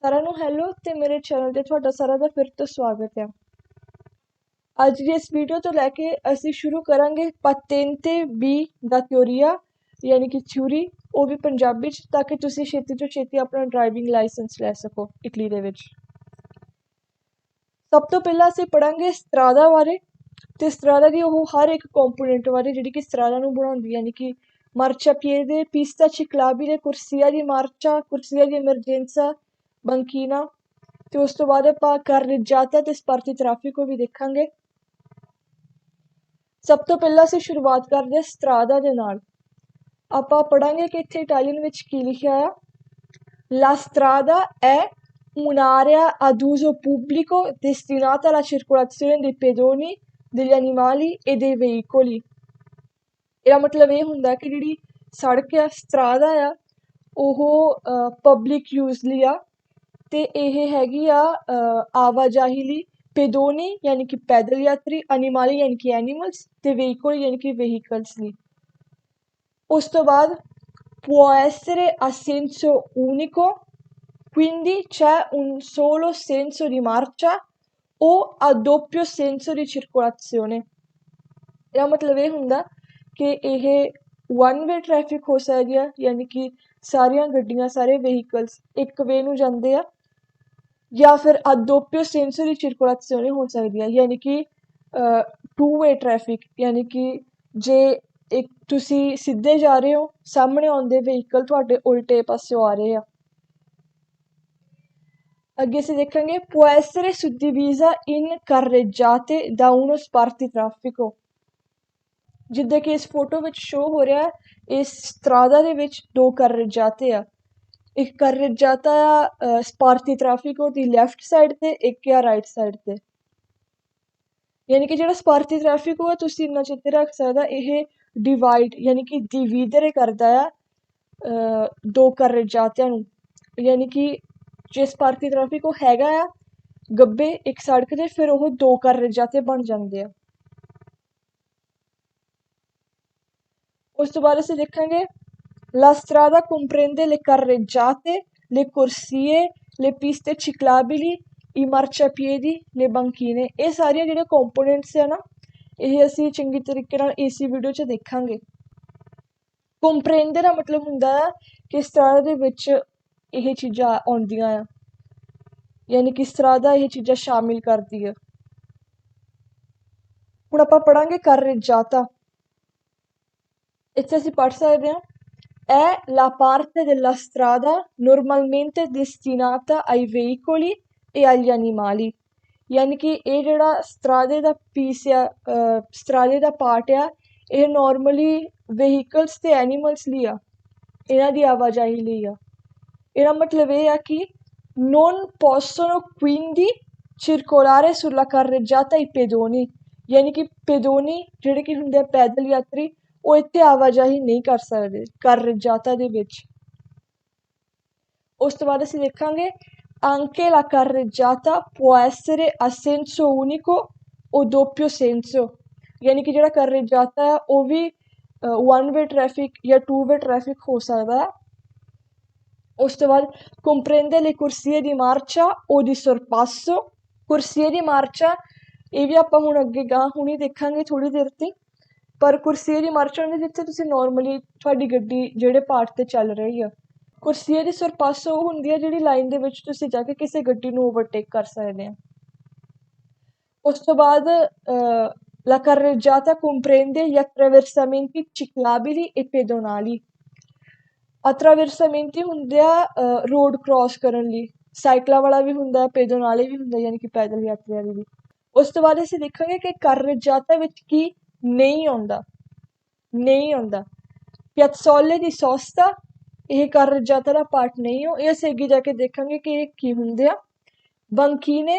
ਸਾਰਿਆਂ ਨੂੰ ਹੈਲੋ ਤੇ ਮੇਰੇ ਚੈਨਲ ਤੇ ਤੁਹਾਡਾ ਸਾਰਿਆਂ ਦਾ ਫਿਰ ਤੋਂ ਸਵਾਗਤ ਹੈ। ਅੱਜ ਦੀ ਇਸ ਵੀਡੀਓ ਤੋਂ ਲੈ ਕੇ ਅਸੀਂ ਸ਼ੁਰੂ ਕਰਾਂਗੇ patente B ਦਾ ਥਿਊਰੀਆ ਯਾਨੀ ਕਿ ਥਿਊਰੀ, ਉਹ ਵੀ ਪੰਜਾਬੀ 'ਚ, ਤਾਂ ਕਿ ਤੁਸੀਂ ਛੇਤੀ ਤੋਂ ਛੇਤੀ ਆਪਣਾ ਡਰਾਈਵਿੰਗ ਲਾਇਸੈਂਸ ਲੈ ਸਕੋ ਇਟਲੀ ਦੇ ਵਿੱਚ। ਸਭ ਤੋਂ ਪਹਿਲਾਂ ਅਸੀਂ ਪੜਾਂਗੇ ਸਟਰਾਦਾ ਬਾਰੇ ਤੇ ਸਟਰਾਦਾ ਦੀ ਉਹ ਹਰ ਇੱਕ ਕੰਪੋਨੈਂਟ ਬਾਰੇ ਜਿਹੜੀ ਕਿ ਸਟਰਾਦਾ ਨੂੰ ਬਣਾਉਂਦੀ, ਯਾਨੀ ਕਿ marciapiede, pista ciclabile, corsia di marcia, corsia di emergenza, banchina, ਤੇ ਉਸ ਤੋਂ ਬਾਅਦ ਆਪਾਂ carreggiata ਤੇ sparti traffico ਵੀ ਦੇਖਾਂਗੇ। ਸਭ ਤੋਂ ਪਹਿਲਾਂ ਅਸੀਂ ਸ਼ੁਰੂਆਤ ਕਰਦੇ ਹਾਂ ਸਟਰਾਦਾ ਦੇ ਨਾਲ। ਆਪਾਂ ਪੜਾਂਗੇ ਕਿ ਇੱਥੇ ਇਟਾਲੀਅਨ ਵਿੱਚ ਕੀ ਲਿਖਿਆ ਆ। La strada è un'area ad uso pubblico destinata alla circolazione dei pedoni, degli animali e dei veicoli। ਇਹਦਾ ਮਤਲਬ ਇਹ ਹੁੰਦਾ ਕਿ ਜਿਹੜੀ ਸੜਕ ਆ ਸਟਰਾਦਾ ਆ ਉਹ ਪਬਲਿਕ ਯੂਜ਼ ਲਈ ਆ ਤੇ ਇਹ ਹੈਗੀ ਆ ਆਵਾਜਾਈ ਲਈ। ਪੈਦੋਨੀ ਯਾਨੀ ਕਿ ਪੈਦਲ ਯਾਤਰੀ, ਅਨੀਮਾਲੀ ਯਾਨੀ ਕਿ ਐਨੀਮਲਸ ਤੇ ਵਹੀਕਲ ਯਾਨੀ ਕਿ ਵਹੀਕਲਸ ਲਈ। ਉਸ ਤੋਂ ਬਾਅਦ può essere a senso unico, quindi c'è un solo senso di marcia o a doppio senso di circolazione। ਇਹਦਾ ਮਤਲਬ ਇਹ ਹੁੰਦਾ ਕਿ ਇਹ ਵਨ ਵੇ ਟ੍ਰੈਫਿਕ ਹੋ ਸਕਦੀ ਆ, ਯਾਨੀ ਕਿ ਸਾਰੀਆਂ ਗੱਡੀਆਂ, ਸਾਰੇ ਵਹੀਕਲਸ ਇੱਕ ਵੇ ਨੂੰ ਜਾਂਦੇ ਆ, ਜਾਂ ਫਿਰ a doppio senso di circolazione ਹੋ ਸਕਦੀ ਆ, ਯਾਨੀ ਕਿ ਟੂ ਵੇ ਟ੍ਰੈਫਿਕ, ਯਾਨੀ ਕਿ ਜੇ ਇੱਕ ਤੁਸੀਂ ਸਿੱਧੇ ਜਾ ਰਹੇ ਹੋ, ਸਾਹਮਣੇ ਆਉਂਦੇ ਵਹੀਕਲ ਤੁਹਾਡੇ ਉਲਟੇ ਪਾਸਿਓਂ ਆ ਰਹੇ ਆ। ਅੱਗੇ ਅਸੀਂ ਦੇਖਾਂਗੇ può essere suddivisa in carreggiate da uno spartitraffico। ਜਿੱਦਾਂ ਕਿ ਇਸ ਫੋਟੋ ਵਿੱਚ ਸ਼ੋ ਹੋ ਰਿਹਾ, ਇਸ ਸਟਰਾਦਾ ਦੇ ਵਿੱਚ ਦੋ carreggiate ਆ। ਇੱਕ carreggiata ਆ ਸਪਾਰਤੀ ਟ੍ਰੈਫਿਕੋ ਦੀ ਲੈਫਟ ਸਾਈਡ ਤੇ, ਇੱਕ ਆ ਰਾਈਟ ਸਾਈਡ ਤੇ। ਯਾਨੀ ਕਿ ਜਿਹੜਾ ਸਪਾਰਤੀ ਟ੍ਰੈਫਿਕੋ ਆ, ਤੁਸੀਂ ਇੰਨਾ ਚੇਤੇ ਰੱਖ ਸਕਦਾ, ਇਹ ਡਿਵਾਈਡ ਯਾਨੀ ਕਿ ਡਿਵੀਡਰ ਕਰਦਾ ਆ ਦੋ carreggiatiਆਂ ਨੂੰ। ਯਾਨੀ ਕਿ ਜੇ ਸਪਾਰਤੀ ਟ੍ਰੈਫਿਕੋ ਹੈਗਾ ਆ ਗੱਬੇ ਇੱਕ ਸੜਕ ਤੇ, ਫਿਰ ਉਹ ਦੋ carreggiate ਬਣ ਜਾਂਦੇ ਆ। ਉਸ ਤੋਂ ਬਾਅਦ ਅਸੀਂ ਦੇਖਾਂਗੇ La strada comprende le carreggiate, le corsie, le piste ciclabili, i marciapiedi, le banchine। ਇਹ ਸਾਰੀਆਂ ਜਿਹੜੇ ਕੰਪੋਨੈਂਟਸ ਆ ਨਾ, ਇਹ ਅਸੀਂ ਚੰਗੀ ਤਰੀਕੇ ਨਾਲ ਇਸੀ ਵੀਡੀਓ 'ਚ ਦੇਖਾਂਗੇ। ਕੰਪਰੇਂਦੇ ਦਾ ਮਤਲਬ ਹੁੰਦਾ ਆ ਕਿ ਸਟਰਾਦਾ ਦੇ ਵਿੱਚ ਇਹ ਚੀਜ਼ਾਂ ਆਉਂਦੀਆਂ ਆ, ਯਾਨੀ ਕਿ ਸਟਰਾਦਾ ਇਹ ਚੀਜ਼ਾਂ ਸ਼ਾਮਿਲ ਕਰਦੀ ਆ। ਹੁਣ ਆਪਾਂ ਪੜਾਂਗੇ carreggiata। ਇੱਥੇ ਅਸੀਂ ਪੜ੍ਹ ਸਕਦੇ ਹਾਂ è la parte della strada normalmente destinata ai veicoli e agli animali। ਯਾਨੀ ਕਿ ਇਹ ਜਿਹੜਾ ਸਟਰਾਦੇ ਦਾ ਪੀਸ ਆ, ਸਟਰਾਦੇ ਦਾ ਪਾਰਟ ਆ, ਇਹ ਨੋਰਮਲੀ ਵਹੀਕਲਸ ਤੇ ਐਨੀਮਲਸ ਲਈ ਆ, ਇਹਨਾਂ ਦੀ ਆਵਾਜਾਈ ਲਈ ਆ। ਇਹਦਾ ਮਤਲਬ ਇਹ ਆ ਕਿ non possono quindi circolare sulla carreggiata i pedoni। ਯਾਨੀ ਕਿ ਪੈਦੋਨੀ ਜਿਹੜੇ ਕਿ ਹੁੰਦੇ ਆ ਪੈਦਲ ਯਾਤਰੀ, ਉਹ ਇੱਥੇ ਆਵਾਜਾਈ ਨਹੀਂ ਕਰ ਸਕਦੇ carreggiata ਦੇ ਵਿੱਚ। ਉਸ ਤੋਂ ਬਾਅਦ ਅਸੀਂ ਦੇਖਾਂਗੇ anche la carreggiata può essere a senso unico o doppio senso। ਯਾਨੀ ਕਿ ਜਿਹੜਾ carreggiata ਆ ਉਹ ਵੀ ਵਨ ਵੇ ਟ੍ਰੈਫਿਕ ਜਾਂ ਟੂ ਵੇ ਟ੍ਰੈਫਿਕ ਹੋ ਸਕਦਾ ਹੈ। ਉਸ ਤੋਂ ਬਾਅਦ comprende le corsie di marcia o di sorpasso। corsie di marcia ਇਹ ਵੀ ਆਪਾਂ ਹੁਣ ਅੱਗੇ ਹੁਣੀ ਦੇਖਾਂਗੇ ਥੋੜ੍ਹੀ ਦੇਰ ਤੇ। ਪਰ ਕੁਰਸੀਏ ਦੀ ਮਾਰਚਾ ਹੁੰਦੀ ਜਿੱਥੇ ਤੁਸੀਂ ਨੋਰਮਲੀ ਤੁਹਾਡੀ ਗੱਡੀ ਜਿਹੜੇ ਪਾਰਟ 'ਤੇ ਚੱਲ ਰਹੀ ਆ। ਕੁਰਸੀਏ ਦੀ ਸਰਪਾਸੋ ਉਹ ਹੁੰਦੀ ਆ ਜਿਹੜੀ ਲਾਈਨ ਦੇ ਵਿੱਚ ਤੁਸੀਂ ਜਾ ਕੇ ਕਿਸੇ ਗੱਡੀ ਨੂੰ ਓਵਰਟੇਕ ਕਰ ਸਕਦੇ ਆ। ਉਸ ਤੋਂ ਬਾਅਦ la carreggiata comprende gli attraversamenti ciclabili e pedonali। attraversamenti ਹੁੰਦੇ ਆ ਰੋਡ ਕ੍ਰੋਸ ਕਰਨ ਲਈ, ਸਾਈਕਲਾਂ ਵਾਲਾ ਵੀ ਹੁੰਦਾ, ਪੈਦੋਨਾਲੇ ਵੀ ਹੁੰਦਾ, ਯਾਨੀ ਕਿ ਪੈਦਲ ਯਾਤਰੀਆਂ ਲਈ ਵੀ। ਉਸ ਤੋਂ ਬਾਅਦ ਅਸੀਂ ਦੇਖਾਂਗੇ ਕਿ carreggiata ਵਿੱਚ ਕੀ ਨਹੀਂ ਆਉਂਦਾ। piazzole di sosta ਇਹ carreggiata ਦਾ ਪਾਰਟ ਨਹੀਂ ਹੋ, ਇਹ ਅਸੀਂ ਅੱਗੇ ਜਾ ਕੇ ਦੇਖਾਂਗੇ ਕਿ ਇਹ ਕੀ ਹੁੰਦੇ ਆ। banchine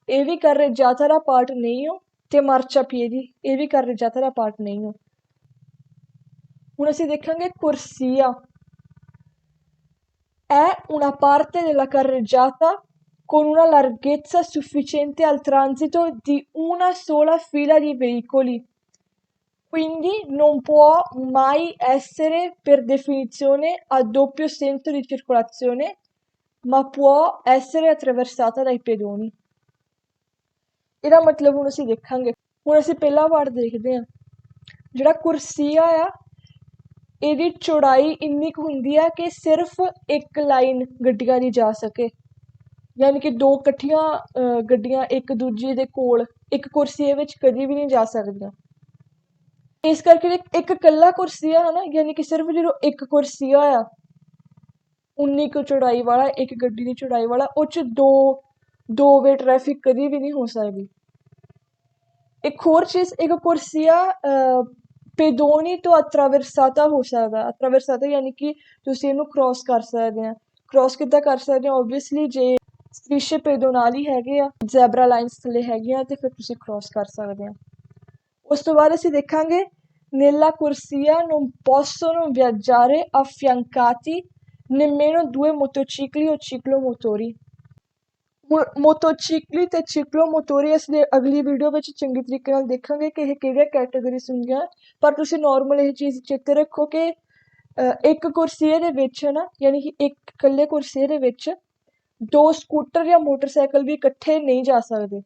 ਇਹ ਵੀ carreggiata ਦਾ ਪਾਰਟ ਨਹੀਂ ਹੋ, ਤੇ marciapiedi ਇਹ ਵੀ carreggiata ਦਾ ਪਾਰਟ ਨਹੀਂ ਹੋ। ਹੁਣ ਅਸੀਂ ਦੇਖਾਂਗੇ corsia è una parte della carreggiata con una larghezza sufficiente al transito di una sola fila di veicoli, quindi non può mai essere per definizione a doppio senso di circolazione, ma può essere attraversata dai pedoni। ਇਹਦਾ ਮਤਲਬ ਹੁਣ ਅਸੀਂ ਦੇਖਾਂਗੇ। ਹੁਣ ਅਸੀਂ ਪਹਿਲਾ ਵਾਰ ਦੇਖਦੇ ਹਾਂ। ਜਿਹੜਾ ਕੁਰਸੀਆ ਆ ਇਹਦੀ ਚੌੜਾਈ ਇੰਨੀ ਕੁ ਹੁੰਦੀ ਆ ਕਿ ਸਿਰਫ ਇੱਕ ਲਾਈਨ ਗੱਡੀਆਂ ਦੀ ਜਾ ਸਕੇ, ਯਾਨੀ ਕਿ ਦੋ ਇਕੱਠੀਆਂ ਗੱਡੀਆਂ ਇੱਕ ਦੂਜੇ ਦੇ ਕੋਲ ਇੱਕ ਕੁਰਸੀਏ ਵਿੱਚ ਕਦੀ ਵੀ ਨਹੀਂ ਜਾ ਸਕਦੀਆਂ। ਇਸ ਕਰਕੇ ਇੱਕ ਇਕੱਲਾ ਕੁਰਸੀਆ ਹੈ ਨਾ, ਯਾਨੀ ਕਿ ਸਿਰਫ ਜਦੋਂ ਇੱਕ ਕੁਰਸੀਆ ਆ ਉਨੀ ਕੁ ਚੌੜਾਈ ਵਾਲਾ, ਇੱਕ ਗੱਡੀ ਦੀ ਚੌੜਾਈ ਵਾਲਾ, ਉਹ 'ਚ ਦੋ ਵੇ ਟ੍ਰੈਫਿਕ ਕਦੀ ਵੀ ਨਹੀਂ ਹੋ ਸਕਦੀ। ਇੱਕ ਹੋਰ ਚੀਜ਼, ਇੱਕ ਕੁਰਸੀਆ ਪੈਦੋਨੀ ਤੋਂ ਅਤਰਾਵਰਸਾਤਾ ਹੋ ਸਕਦਾ। ਅਤਰਾਵਰਸਾਤਾ ਯਾਨੀ ਕਿ ਤੁਸੀਂ ਇਹਨੂੰ ਕ੍ਰੋਸ ਕਰ ਸਕਦੇ ਆ। ਕ੍ਰੋਸ ਕਿੱਦਾਂ ਕਰ ਸਕਦੇ ਹੋ? ਓਬਵੀਅਸਲੀ ਜੇ strisce pedonali ਹੈਗੇ ਆ, ਜ਼ੈਬਰਾ ਲਾਈਨਸ ਥੱਲੇ ਹੈਗੀਆਂ, ਤੇ ਫਿਰ ਤੁਸੀਂ ਕ੍ਰੋਸ ਕਰ ਸਕਦੇ ਆ। ਉਸ ਤੋਂ ਬਾਅਦ ਅਸੀਂ ਦੇਖਾਂਗੇ nella corsia non possono viaggiare affiancati nemmeno due motocicli o ciclomotori। ਹੁਣ ਮੋਟੋਚਿਕਲੀ ਤੇ ਚਿਕਲੋਮੋਟੋਰੀ ਅਸੀਂ ਅਗਲੀ ਵੀਡੀਓ ਵਿੱਚ ਚੰਗੇ ਤਰੀਕੇ ਨਾਲ ਦੇਖਾਂਗੇ ਕਿ ਇਹ ਕਿਹੜੀਆਂ ਕੈਟਾਗਰੀਜ਼ ਹੁੰਦੀਆਂ। ਪਰ ਤੁਸੀਂ ਨੋਰਮਲ ਇਹ ਚੀਜ਼ ਚੇਤੇ ਰੱਖੋ ਕਿ ਇੱਕ ਕੁਰਸੀਏ ਦੇ ਵਿੱਚ ਹੈ ਨਾ, ਯਾਨੀ ਕਿ ਇੱਕ ਇਕੱਲੇ ਕੁਰਸੀਏ ਦੇ ਵਿੱਚ ਦੋ ਸਕੂਟਰ ਜਾਂ ਮੋਟਰਸਾਈਕਲ ਵੀ ਇਕੱਠੇ ਨਹੀਂ ਜਾ ਸਕਦੇ।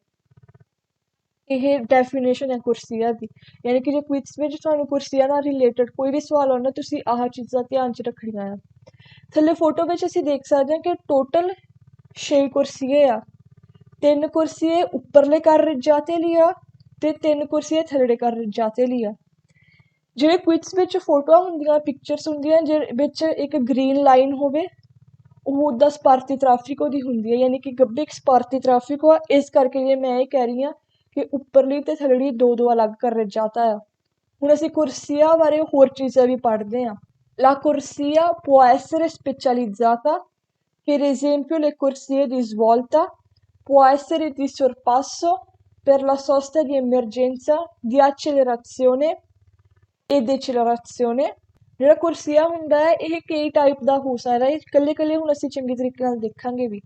ਇਹ ਡੈਫੀਨੇਸ਼ਨ ਹੈ ਕੁਰਸੀਆ ਦੀ। ਯਾਨੀ ਕਿ ਜੇ ਕੁਇਜ਼ ਵਿੱਚ ਤੁਹਾਨੂੰ ਕੁਰਸੀਆ ਨਾਲ ਰਿਲੇਟਡ ਕੋਈ ਵੀ ਸਵਾਲ ਆਉਣਾ, ਤੁਸੀਂ ਆਹ ਚੀਜ਼ਾਂ ਧਿਆਨ 'ਚ ਰੱਖਣੀਆਂ ਆ। ਥੱਲੇ ਫੋਟੋ ਵਿੱਚ ਅਸੀਂ ਦੇਖ ਸਕਦੇ ਹਾਂ ਕਿ ਟੋਟਲ 6 ਕੁਰਸੀਏ ਆ। 3 ਕੁਰਸੀਏ ਉੱਪਰਲੇ carreggiate ਲਈ ਆ ਤੇ 3 ਕੁਰਸੀਏ ਥੱਲੜੇ carreggiate ਲਈ ਆ। ਜਿਹੜੇ ਕੁਇਜ਼ ਵਿੱਚ ਫੋਟੋਆਂ ਹੁੰਦੀਆਂ, ਪਿਕਚਰਸ ਹੁੰਦੀਆਂ, ਜਿਹਦੇ ਵਿੱਚ ਇੱਕ ਗ੍ਰੀਨ ਲਾਈਨ ਹੋਵੇ, ਉਹ ਉੱਦਾਂ ਸਪਾਰਤੀ ਟ੍ਰੈਫਿਕੋ ਦੀ ਹੁੰਦੀ ਹੈ, ਯਾਨੀ ਕਿ ਗੱਭੇ ਇੱਕ ਸਪਾਰਤੀ ਟ੍ਰੈਫਿਕੋ ਆ। ਇਸ ਕਰਕੇ ਜੇ ਮੈਂ ਇਹ ਕਹਿ ਰਹੀ ਹਾਂ ਕਿ ਉੱਪਰਲੀ ਤੇ ਥੱਲੜੀ ਦੋ ਅਲੱਗ carreggiata ਆ। ਹੁਣ ਅਸੀਂ ਕੁਰਸੀਆ ਬਾਰੇ ਹੋਰ ਚੀਜ਼ਾਂ ਵੀ ਪੜ੍ਹਦੇ ਹਾਂ। La corsia può essere specializzata, per esempio le corsie di svolta, può essere di sorpasso per la sosta di emergenza, di accelerazione e decelerazione। ਜਿਹੜਾ ਕੁਰਸੀਆ ਹੁੰਦਾ ਹੈ ਇਹ ਕਈ ਟਾਈਪ ਦਾ ਹੋ ਸਕਦਾ। ਇਹ ਇਕੱਲੇ ਹੁਣ ਅਸੀਂ ਚੰਗੇ ਤਰੀਕੇ ਨਾਲ ਦੇਖਾਂਗੇ ਵੀ।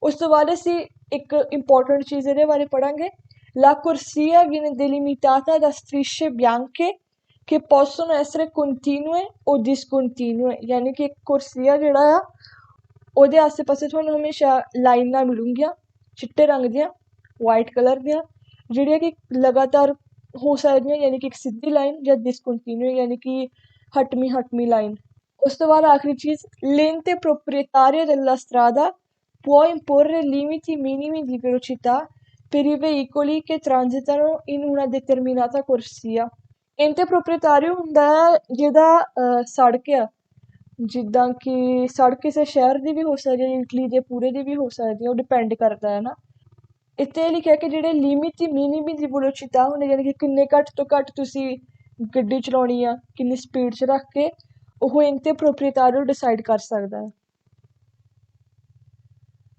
ਉਸ ਤੋਂ ਬਾਅਦ ਅਸੀਂ ਇੱਕ ਇੰਪੋਰਟੈਂਟ ਚੀਜ਼ ਇਹਦੇ ਬਾਰੇ ਪੜ੍ਹਾਂਗੇ। La corsia viene delimitata da strisce bianche che possono essere continue o discontinue। ਯਾਨੀ ਕਿ ਇੱਕ ਕੁਰਸੀਆ ਜਿਹੜਾ ਆ ਉਹਦੇ ਆਸੇ ਪਾਸੇ ਤੁਹਾਨੂੰ ਹਮੇਸ਼ਾ ਲਾਈਨਾਂ ਮਿਲੂਗੀਆਂ ਚਿੱਟੇ ਰੰਗ ਦੀਆਂ, ਵਾਈਟ ਕਲਰ ਦੀਆਂ, ਜਿਹੜੀਆਂ ਕਿ ਲਗਾਤਾਰ ਹੋ ਸਕਦੀਆਂ, ਯਾਨੀ ਕਿ ਇੱਕ ਸਿੱਧੀ ਲਾਈਨ, ਜਾਂ ਡਿਸਕੰਟੀਨਿਊ ਯਾਨੀ ਕਿ ਹਟਵੀਂ ਲਾਈਨ। ਉਸ ਤੋਂ ਬਾਅਦ ਆਖਰੀ ਚੀਜ਼, l'ente proprietario della strada può imporre limiti minimi di velocità per i veicoli che transitano in una determinata corsia। ente proprietario ਹੁੰਦਾ ਹੈ ਜਿਹਦਾ ਸੜਕ ਆ, ਜਿੱਦਾਂ ਕਿ ਸੜਕ ਕਿਸੇ ਸ਼ਹਿਰ ਦੀ ਵੀ ਹੋ ਸਕਦੀ ਹੈ, ਇਟਲੀ ਦੇ ਪੂਰੇ ਦੀ ਵੀ ਹੋ ਸਕਦੀ ਹੈ, ਉਹ ਡਿਪੈਂਡ ਕਰਦਾ ਹੈ ਨਾ। ਇੱਥੇ ਇਹ ਲਿਖਿਆ ਕਿ ਜਿਹੜੇ ਲਿਮਿਟ ਮਿਨੀਮਮ ਦੀ ਵੈਲੋਸਿਟੀ ਹੁੰਦੀ, ਯਾਨੀ ਕਿ ਕਿੰਨੇ ਘੱਟ ਤੋਂ ਘੱਟ ਤੁਸੀਂ ਗੱਡੀ ਚਲਾਉਣੀ ਆ, ਕਿੰਨੀ ਸਪੀਡ 'ਚ ਰੱਖ ਕੇ, ਉਹ ente proprietario ਡਿਸਾਈਡ ਕਰ ਸਕਦਾ ਹੈ।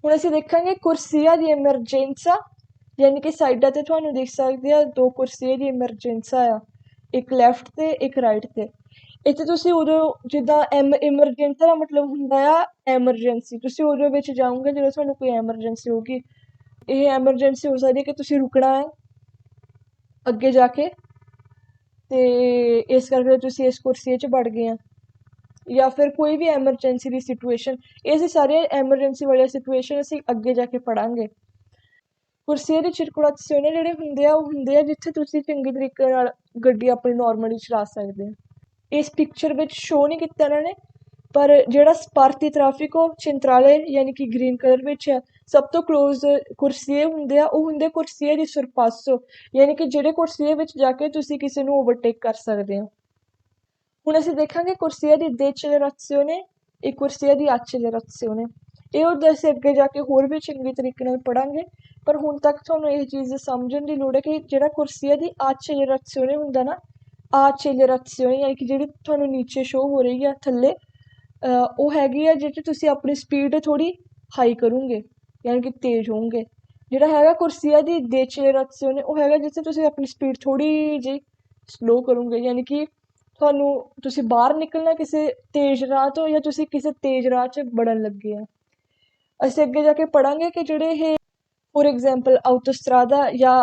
ਹੁਣ ਅਸੀਂ ਦੇਖਾਂਗੇ ਕੁਰਸੀਆ ਦੀ ਐਮਰਜੈਂਸਾ, ਯਾਨੀ ਕਿ ਸਾਈਡਾਂ 'ਤੇ ਤੁਹਾਨੂੰ ਦੇਖ ਸਕਦੇ ਆ ਦੋ ਕੁਰਸੀਏ ਦੀ ਐਮਰਜੈਂਸਾ ਆ, ਇੱਕ ਲੈਫਟ 'ਤੇ ਇੱਕ ਰਾਈਟ 'ਤੇ। ਇੱਥੇ ਤੁਸੀਂ ਉਦੋਂ ਜਿੱਦਾਂ ਐਮਰਜੈਂਸਾ ਦਾ ਮਤਲਬ ਹੁੰਦਾ ਆ ਐਮਰਜੈਂਸੀ, ਤੁਸੀਂ ਉਦੋਂ ਵਿੱਚ ਜਾਓਗੇ ਜਦੋਂ ਤੁਹਾਨੂੰ ਕੋਈ ਐਮਰਜੈਂਸੀ ਹੋਊਗੀ। ਇਹ ਐਮਰਜੈਂਸੀ ਹੋ ਸਕਦੀ ਹੈ ਕਿ ਤੁਸੀਂ ਰੁਕਣਾ ਹੈ ਅੱਗੇ ਜਾ ਕੇ, ਅਤੇ ਇਸ ਕਰਕੇ ਤੁਸੀਂ ਇਸ ਕੁਰਸੀਏ 'ਚ ਵੜ ਗਏ ਆ, ਜਾਂ ਫਿਰ ਕੋਈ ਵੀ ਐਮਰਜੈਂਸੀ ਦੀ ਸਿਚੁਏਸ਼ਨ। ਇਹ ਸਾਰੀਆਂ ਐਮਰਜੈਂਸੀ ਵਾਲੀਆਂ ਸਿਚੁਏਸ਼ਨ ਅਸੀਂ ਅੱਗੇ ਜਾ ਕੇ ਪੜ੍ਹਾਂਗੇ। ਕੁਰਸੀਏ ਦੀ ਸਰਕੂਲੇਸ਼ਨ ਜਿਹੜੇ ਹੁੰਦੇ ਆ ਉਹ ਹੁੰਦੇ ਆ ਜਿੱਥੇ ਤੁਸੀਂ ਚੰਗੇ ਤਰੀਕੇ ਨਾਲ ਗੱਡੀ ਆਪਣੀ ਨੋਰਮਲੀ ਚਲਾ ਸਕਦੇ ਹੋ। ਇਸ ਪਿਕਚਰ ਵਿੱਚ ਸ਼ੋਅ ਨਹੀਂ ਕੀਤਾ ਇਹਨਾਂ ਨੇ, ਪਰ ਜਿਹੜਾ ਸਪਾਰਤੀ ਟ੍ਰੈਫਿਕੋ ਚੈਂਟਰਾਲੇ ਯਾਨੀ ਕਿ ਗ੍ਰੀਨ ਕਲਰ ਵਿੱਚ ਹੈ, ਸਭ ਤੋਂ ਕਲੋਜ਼ ਕੁਰਸੀਏ ਹੁੰਦੇ ਆ, ਉਹ ਹੁੰਦੇ ਕੁਰਸੀਏ ਦੀ ਸਰਪਾਸੋ, ਯਾਨੀ ਕਿ ਜਿਹੜੇ ਕੁਰਸੀਏ ਵਿੱਚ ਜਾ ਕੇ ਤੁਸੀਂ ਕਿਸੇ ਨੂੰ ਓਵਰਟੇਕ ਕਰ ਸਕਦੇ ਹੋ। ਹੁਣ ਅਸੀਂ ਦੇਖਾਂਗੇ ਕੁਰਸੀਆ ਦੀ ਡੇਚੇਲੇਰਾzione e ਕੁਰਸੀਆ ਦੀ accelerazione। ਇਹ ਉਹਦਾ ਅਸੀਂ ਅੱਗੇ ਜਾ ਕੇ ਹੋਰ ਵੀ ਚੰਗੇ ਤਰੀਕੇ ਨਾਲ ਪੜ੍ਹਾਂਗੇ, ਪਰ ਹੁਣ ਤੱਕ ਤੁਹਾਨੂੰ ਇਹ ਚੀਜ਼ ਸਮਝਣ ਦੀ ਲੋੜ ਹੈ ਕਿ ਜਿਹੜਾ ਕੁਰਸੀਆ ਦੀ accelerazione ਹੁੰਦਾ ਨਾ, accelerazione ਯਾਨੀ ਕਿ ਜਿਹੜੀ ਤੁਹਾਨੂੰ ਨੀਚੇ ਸ਼ੋਅ ਹੋ ਰਹੀ ਆ ਥੱਲੇ, ਉਹ ਹੈਗੀ ਆ ਜਿਹਦੇ 'ਚ ਤੁਸੀਂ ਆਪਣੀ ਸਪੀਡ ਥੋੜ੍ਹੀ ਹਾਈ ਕਰੋਗੇ, ਯਾਨੀ ਕਿ ਤੇਜ਼ ਹੋਊਗੇ। ਜਿਹੜਾ ਹੈਗਾ ਕੁਰਸੀਆ ਦੀ ਡੇਚੇਲੇਰਾzione, ਉਹ ਹੈਗਾ ਜਿੱਥੇ ਤੁਸੀਂ ਆਪਣੀ ਸਪੀਡ ਥੋੜ੍ਹੀ ਜਿਹੀ ਸਲੋਅ ਕਰੋਗੇ, ਯਾਨੀ ਕਿ ਤੁਸੀਂ ਬਾਹਰ ਨਿਕਲਣਾ ਕਿਸੇ ਤੇਜ਼ ਰਾਹ ਤੋਂ, ਜਾਂ ਤੁਸੀਂ ਕਿਸੇ ਤੇਜ਼ ਰਾਹ 'ਚ ਵੜਨ ਲੱਗੇ ਆ। ਅਸੀਂ ਅੱਗੇ ਜਾ ਕੇ ਪੜ੍ਹਾਂਗੇ ਕਿ ਜਿਹੜੇ ਇਹ ਫੋਰ ਐਗਜ਼ਾਮਪਲ ਆਊਟੋਸਟਰਾਦਾ ਜਾਂ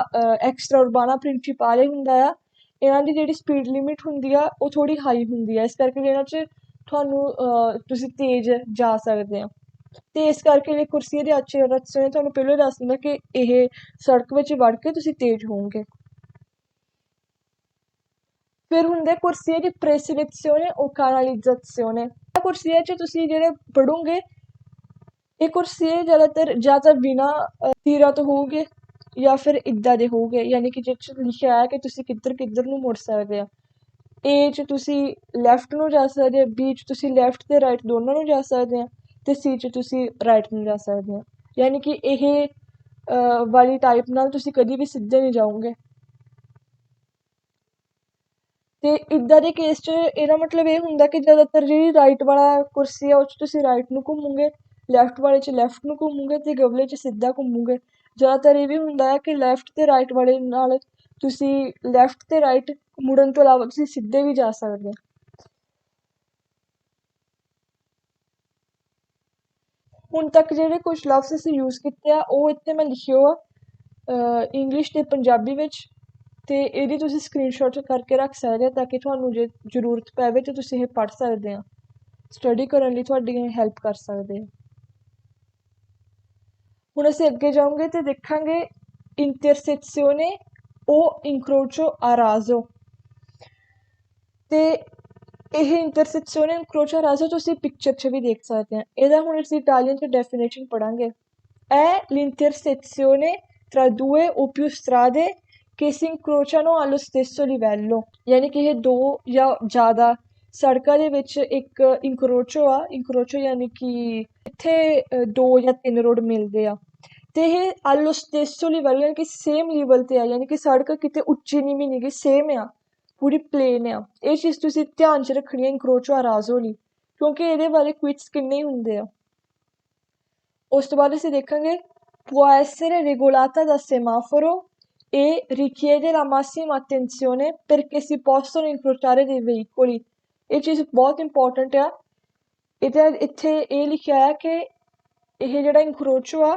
ਐਕਸਟਰਾ ਉਰਬਾਨਾ ਪ੍ਰਿੰਸੀਪਾਲੇ ਹੁੰਦਾ ਆ, ਇਹਨਾਂ ਦੀ ਜਿਹੜੀ ਸਪੀਡ ਲਿਮਿਟ ਹੁੰਦੀ ਆ ਉਹ ਥੋੜ੍ਹੀ ਹਾਈ ਹੁੰਦੀ ਆ, ਇਸ ਕਰਕੇ ਇਹਨਾਂ 'ਚ ਤੁਸੀਂ ਤੇਜ਼ ਜਾ ਸਕਦੇ ਆ। ਤੇ ਇਸ ਕਰਕੇ ਜਿਹੜੀ ਕੁਰਸੀਏ ਦੀ accelerazione ਤੁਹਾਨੂੰ ਪਹਿਲਾਂ ਦੱਸ ਦਿੰਦਾ ਕਿ ਇਹ ਸੜਕ ਵਿੱਚ ਵੜ ਕੇ ਤੁਸੀਂ ਤੇਜ਼ ਹੋਵੋਗੇ। ਫਿਰ ਹੁੰਦਾ ਕੁਰਸੀਏ ਦੀ preselezione o canalizzazione। ਕੁਰਸੀਏ 'ਚ ਤੁਸੀਂ ਜਿਹੜੇ ਪੜੋਗੇ ਇਹ ਕੁਰਸੀਏ ਜ਼ਿਆਦਾਤਰ ਜਾਂ ਤਾਂ ਬਿਨਾਂ ਤੀਰਾਂ ਤੋਂ ਹੋਊਗੇ ਜਾਂ ਫਿਰ ਇੱਦਾਂ ਦੇ ਹੋਊਗੇ, ਯਾਨੀ ਕਿ ਜਿਹ 'ਚ ਲਿਖਿਆ ਹੈ ਕਿ ਤੁਸੀਂ ਕਿੱਧਰ ਕਿੱਧਰ ਨੂੰ ਮੁੜ ਸਕਦੇ ਆ। ਏ 'ਚ ਤੁਸੀਂ ਲੈਫਟ ਨੂੰ ਜਾ ਸਕਦੇ ਆ, ਬੀ 'ਚ ਤੁਸੀਂ ਲੈਫਟ ਤੇ ਰਾਈਟ ਦੋਨਾਂ ਨੂੰ ਜਾ ਸਕਦੇ ਆ, ਤੇ ਸੀ 'ਚ ਤੁਸੀਂ ਰਾਈਟ ਨੂੰ ਜਾ ਸਕਦੇ ਆ। ਯਾਨੀ ਕਿ ਇਹ ਵਾਲੀ ਟਾਈਪ ਨਾਲ ਤੁਸੀਂ ਕਦੀ ਵੀ ਸਿੱਧੇ ਨਹੀਂ ਜਾਓਗੇ। ਤੇ ਇੱਦਾਂ ਦੇ ਕੇਸ 'ਚ ਇਹਦਾ ਮਤਲਬ ਇਹ ਹੁੰਦਾ ਕਿ ਜ਼ਿਆਦਾਤਰ ਜਿਹੜੀ ਰਾਈਟ ਵਾਲਾ ਕੁਰਸੀ ਆ ਉਹ 'ਚ ਤੁਸੀਂ ਰਾਈਟ ਨੂੰ ਘੁੰਮੋਗੇ, ਲੈਫਟ ਵਾਲੇ 'ਚ ਲੈਫਟ ਨੂੰ ਘੁੰਮੋਗੇ ਤੇ ਗਵਲੇ 'ਚ ਸਿੱਧਾ ਘੁੰਮੋਗੇ। ਜ਼ਿਆਦਾਤਰ ਇਹ ਵੀ ਹੁੰਦਾ ਹੈ ਕਿ ਲੈਫਟ ਤੇ ਰਾਈਟ ਵਾਲੇ ਨਾਲ ਤੁਸੀਂ ਲੈਫਟ ਤੇ ਰਾਈਟ ਮੁੜਨ ਤੋਂ ਇਲਾਵਾ ਤੁਸੀਂ ਸਿੱਧੇ ਵੀ ਜਾ ਸਕਦੇ ਹੋ। ਹੁਣ ਤੱਕ ਜਿਹੜੇ ਕੁਝ ਲਫ਼ਜ਼ ਅਸੀਂ ਯੂਜ਼ ਕੀਤੇ ਆ ਉਹ ਇੱਥੇ ਮੈਂ ਲਿਖਿਓ ਆ ਇੰਗਲਿਸ਼ ਤੇ ਪੰਜਾਬੀ ਵਿੱਚ, ਤੇ ਇਹਦੀ ਤੁਸੀਂ ਸਕਰੀਨਸ਼ਾਟ ਕਰਕੇ ਰੱਖ ਸਕਦੇ ਆ ਤਾਂ ਕਿ ਤੁਹਾਨੂੰ ਜੇ ਜ਼ਰੂਰਤ ਪਵੇ ਤਾਂ ਤੁਸੀਂ ਇਹ ਪੜ੍ਹ ਸਕਦੇ ਆ, ਸਟੱਡੀ ਕਰਨ ਲਈ ਤੁਹਾਡੀ ਹੈਲਪ ਕਰ ਸਕਦੇ ਆ। ਹੁਣ ਅਸੀਂ ਅੱਗੇ ਜਾਵਾਂਗੇ ਤੇ ਦੇਖਾਂਗੇ intersezione o incrocio a raso। ਤੇ ਇਹ intersezione incrocio a raso ਤੁਸੀਂ ਪਿਕਚਰ 'ਚ ਵੀ ਦੇਖ ਸਕਦੇ ਆ। ਇਹਦਾ ਹੁਣ ਅਸੀਂ ਇਟਾਲੀਅਨ 'ਚ definition ਪੜ੍ਹਾਂਗੇ। È l'intersezione tra due o più strade che si incrociano allo stesso livello। ਯਾਨੀ ਕਿ ਇਹ ਦੋ ਜਾਂ ਜ਼ਿਆਦਾ ਸੜਕਾਂ ਦੇ ਵਿੱਚ ਇੱਕ ਇੰਕਰੋਚੋ ਆ। ਇੰਕਰੋਚੋ ਯਾਨੀ ਕਿ ਇੱਥੇ ਦੋ ਜਾਂ ਤਿੰਨ ਰੋਡ ਮਿਲਦੇ ਆ ਤੇ ਇਹ ਆਲੋ ਸਟੇਸੋ ਲਿਵਲ ਯਾਨੀ ਕਿ ਸੇਮ ਲੈਵਲ ਤੇ ਆ, ਯਾਨੀ ਕਿ ਸੜਕ ਕਿਤੇ ਉੱਚੀ ਨੀਵੀਂ ਨਹੀਂ ਗੀ, ਸੇਮ ਆ, ਪੂਰੀ ਪਲੇਨ ਆ। ਇਹ ਚੀਜ਼ ਤੁਸੀਂ ਧਿਆਨ 'ਚ ਰੱਖਣੀ ਹੈ ਇੰਕਰੋਚੋ ਆ ਰਾਜ਼ੋ ਲਈ, ਕਿਉਂਕਿ ਇਹਦੇ ਬਾਰੇ ਕੁਇਜ਼ ਕਿੰਨੇ ਹੀ ਹੁੰਦੇ ਆ। ਉਸ ਤੋਂ ਬਾਅਦ ਅਸੀਂ ਦੇਖਾਂਗੇ può essere regolata da semaforo e richiede la massima attenzione perché si possono incrociare dei veicoli। ਇਹ ਚੀਜ਼ ਬਹੁਤ ਇੰਪੋਰਟੈਂਟ ਆ। ਇਹਦਾ ਇੱਥੇ ਇਹ ਲਿਖਿਆ ਹੈ ਕਿ ਇਹ ਜਿਹੜਾ ਇੰਕਰੋਚੋ ਆ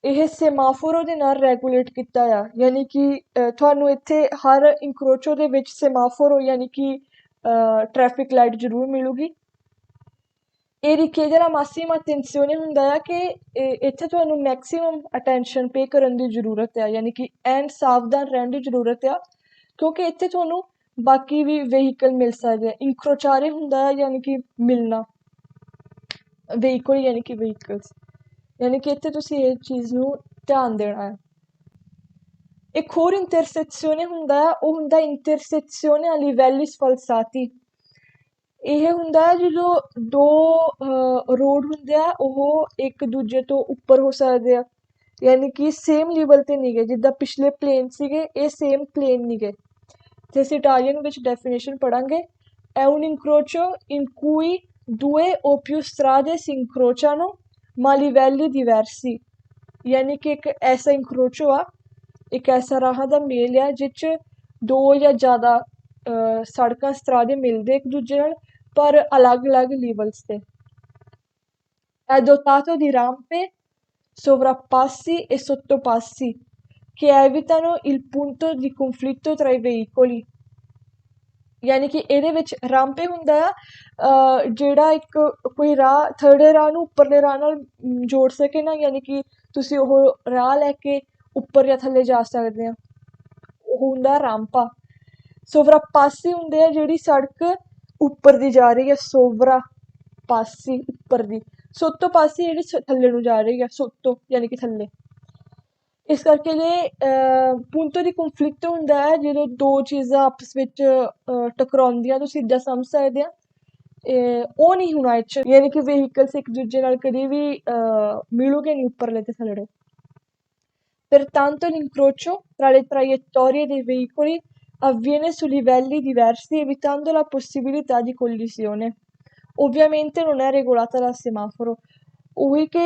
ਇਹ ਸੇਮਾਫੋਰੋ ਦੇ ਨਾਲ ਰੈਗੂਲੇਟ ਕੀਤਾ ਆ, ਯਾਨੀ ਕਿ ਤੁਹਾਨੂੰ ਇੱਥੇ ਹਰ ਇੰਕਰੋਚੋ ਦੇ ਵਿੱਚ ਸੇਮਾਫੋਰੋ ਯਾਨੀ ਕਿ ਟ੍ਰੈਫਿਕ ਲਾਈਟ ਜ਼ਰੂਰ ਮਿਲੂਗੀ। ਇਹ richiede la massima attenzione ਹੁੰਦਾ ਆ ਕਿ ਇੱਥੇ ਤੁਹਾਨੂੰ ਮੈਕਸੀਮਮ ਅਟੈਂਸ਼ਨ ਪੇ ਕਰਨ ਦੀ ਜ਼ਰੂਰਤ ਆ, ਯਾਨੀ ਕਿ ਐਨ ਸਾਵਧਾਨ ਰਹਿਣ ਦੀ ਜ਼ਰੂਰਤ ਆ, ਕਿਉਂਕਿ ਇੱਥੇ ਤੁਹਾਨੂੰ ਬਾਕੀ ਵੀ ਵਹੀਕਲ ਮਿਲ ਸਕਦੇ ਆ। ਇੰਕਰੋਚਾਰੇ ਹੁੰਦਾ ਆ ਯਾਨੀ ਕਿ ਮਿਲਣਾ, ਵਹੀਕਲ ਯਾਨੀ ਕਿ ਵਹੀਕਲਸ, ਯਾਨੀ ਕਿ ਇੱਥੇ ਤੁਸੀਂ ਇਹ ਚੀਜ਼ ਨੂੰ ਧਿਆਨ ਦੇਣਾ ਹੈ। ਇੱਕ ਹੋਰ ਇੰਟਰਸੈਕਸੀਓਨੇ ਹੁੰਦਾ ਆ, ਉਹ ਹੁੰਦਾ ਇੰਟਰਸੈਕਸੀਓਨੇ ਆ ਲਿਵੈਲੀ ਸਫਲਸਾਤੀ। ਇਹ ਹੁੰਦਾ ਹੈ ਜਦੋਂ ਦੋ ਰੋਡ ਹੁੰਦੇ ਆ ਉਹ ਇੱਕ ਦੂਜੇ ਤੋਂ ਉੱਪਰ ਹੋ ਸਕਦੇ ਆ, ਯਾਨੀ ਕਿ ਸੇਮ ਲੈਵਲ 'ਤੇ ਨਹੀਂ ਗਏ। ਜਿੱਦਾਂ ਪਿਛਲੇ ਪਲੇਨ ਸੀਗੇ ਇਹ ਸੇਮ ਪਲੇਨ ਨਹੀਂ ਗਏ। ਤੇ ਅਸੀਂ ਇਟਾਲੀਅਨ ਵਿੱਚ definition ਪੜ੍ਹਾਂਗੇ è un incrocio in cui due o più strade si incrociano ma a livelli diversi। ਯਾਨੀ ਕਿ ਇੱਕ ਐਸਾ ਇੰਕਰੋਚੋ ਆ, ਇੱਕ ਐਸਾ ਰਾਹ ਦਾ ਮੇਲ ਆ ਜਿਸ 'ਚ ਦੋ ਜਾਂ ਜ਼ਿਆਦਾ ਸੜਕਾਂ ਸਤਰਾਦੇ ਮਿਲਦੇ ਇੱਕ ਦੂਜੇ ਨਾਲ ਪਰ ਅਲੱਗ-ਅਲੱਗ ਲੈਵਲਸ 'ਤੇ। È dotato di rampe, sovrappassi e sottopassi che evitano il punto di conflitto tra i veicoli। ਯਾਨੀ ਕਿ ਇਹਦੇ ਵਿੱਚ ਰਾਂਪੇ ਹੁੰਦਾ ਆ ਜਿਹੜਾ ਇੱਕ ਕੋਈ ਰਾਹ ਥਰਡੇ ਰਾਹ ਨੂੰ ਉੱਪਰਲੇ ਰਾਹ ਨਾਲ ਜੋੜ ਸਕੇ ਨਾ, ਯਾਨੀ ਕਿ ਤੁਸੀਂ ਉਹ ਰਾਹ ਲੈ ਕੇ ਉੱਪਰ ਜਾਂ ਥੱਲੇ ਜਾ ਸਕਦੇ ਆ, ਉਹ ਹੁੰਦਾ ਰਾਂਪਾ। ਸੋਵਰਾਪਾਸੀ ਹੁੰਦੇ ਆ ਜਿਹੜੀ ਸੜਕ ਉੱਪਰ ਦੀ ਜਾ ਰਹੀ ਹੈ, ਸੋਵਰਾ ਪਾਸੀ ਉੱਪਰ ਦੀ, ਸੋਤੋ ਪਾਸੀ ਜਿਹੜੀ ਥੱਲੇ ਨੂੰ ਜਾ ਰਹੀ ਹੈ, ਸੋਤੋ ਯਾਨੀ ਕਿ ਥੱਲੇ। ਇਸ ਕਰਕੇ ਜੇ ਪੁੰਤੋ ਦੀ ਕੰਫਲਿਕਟ ਹੁੰਦਾ ਹੈ ਜਦੋਂ ਦੋ ਚੀਜ਼ਾਂ ਆਪਸ ਵਿੱਚ ਟਕਰਾਉਂਦੀਆਂ, ਤੁਸੀਂ ਇੱਦਾਂ ਸਮਝ ਸਕਦੇ ਆ। ਉਹ ਨਹੀਂ ਹੋਣਾ ਇਹ 'ਚ, ਯਾਨੀ ਕਿ ਵਹੀਕਲਸ ਇੱਕ ਦੂਜੇ ਨਾਲ ਕਦੇ ਵੀ ਮਿਲੂਗੇ ਨਹੀਂ ਉੱਪਰਲੇ ਤੇ ਥੱਲੜੇ। Pertanto l'incrocio tra le traiettorie dei veicoli avviene su livelli diversi evitando la possibilità di collisione। Ovviamente non è regolata dal semaforo। ਉਹੀ ਕਿ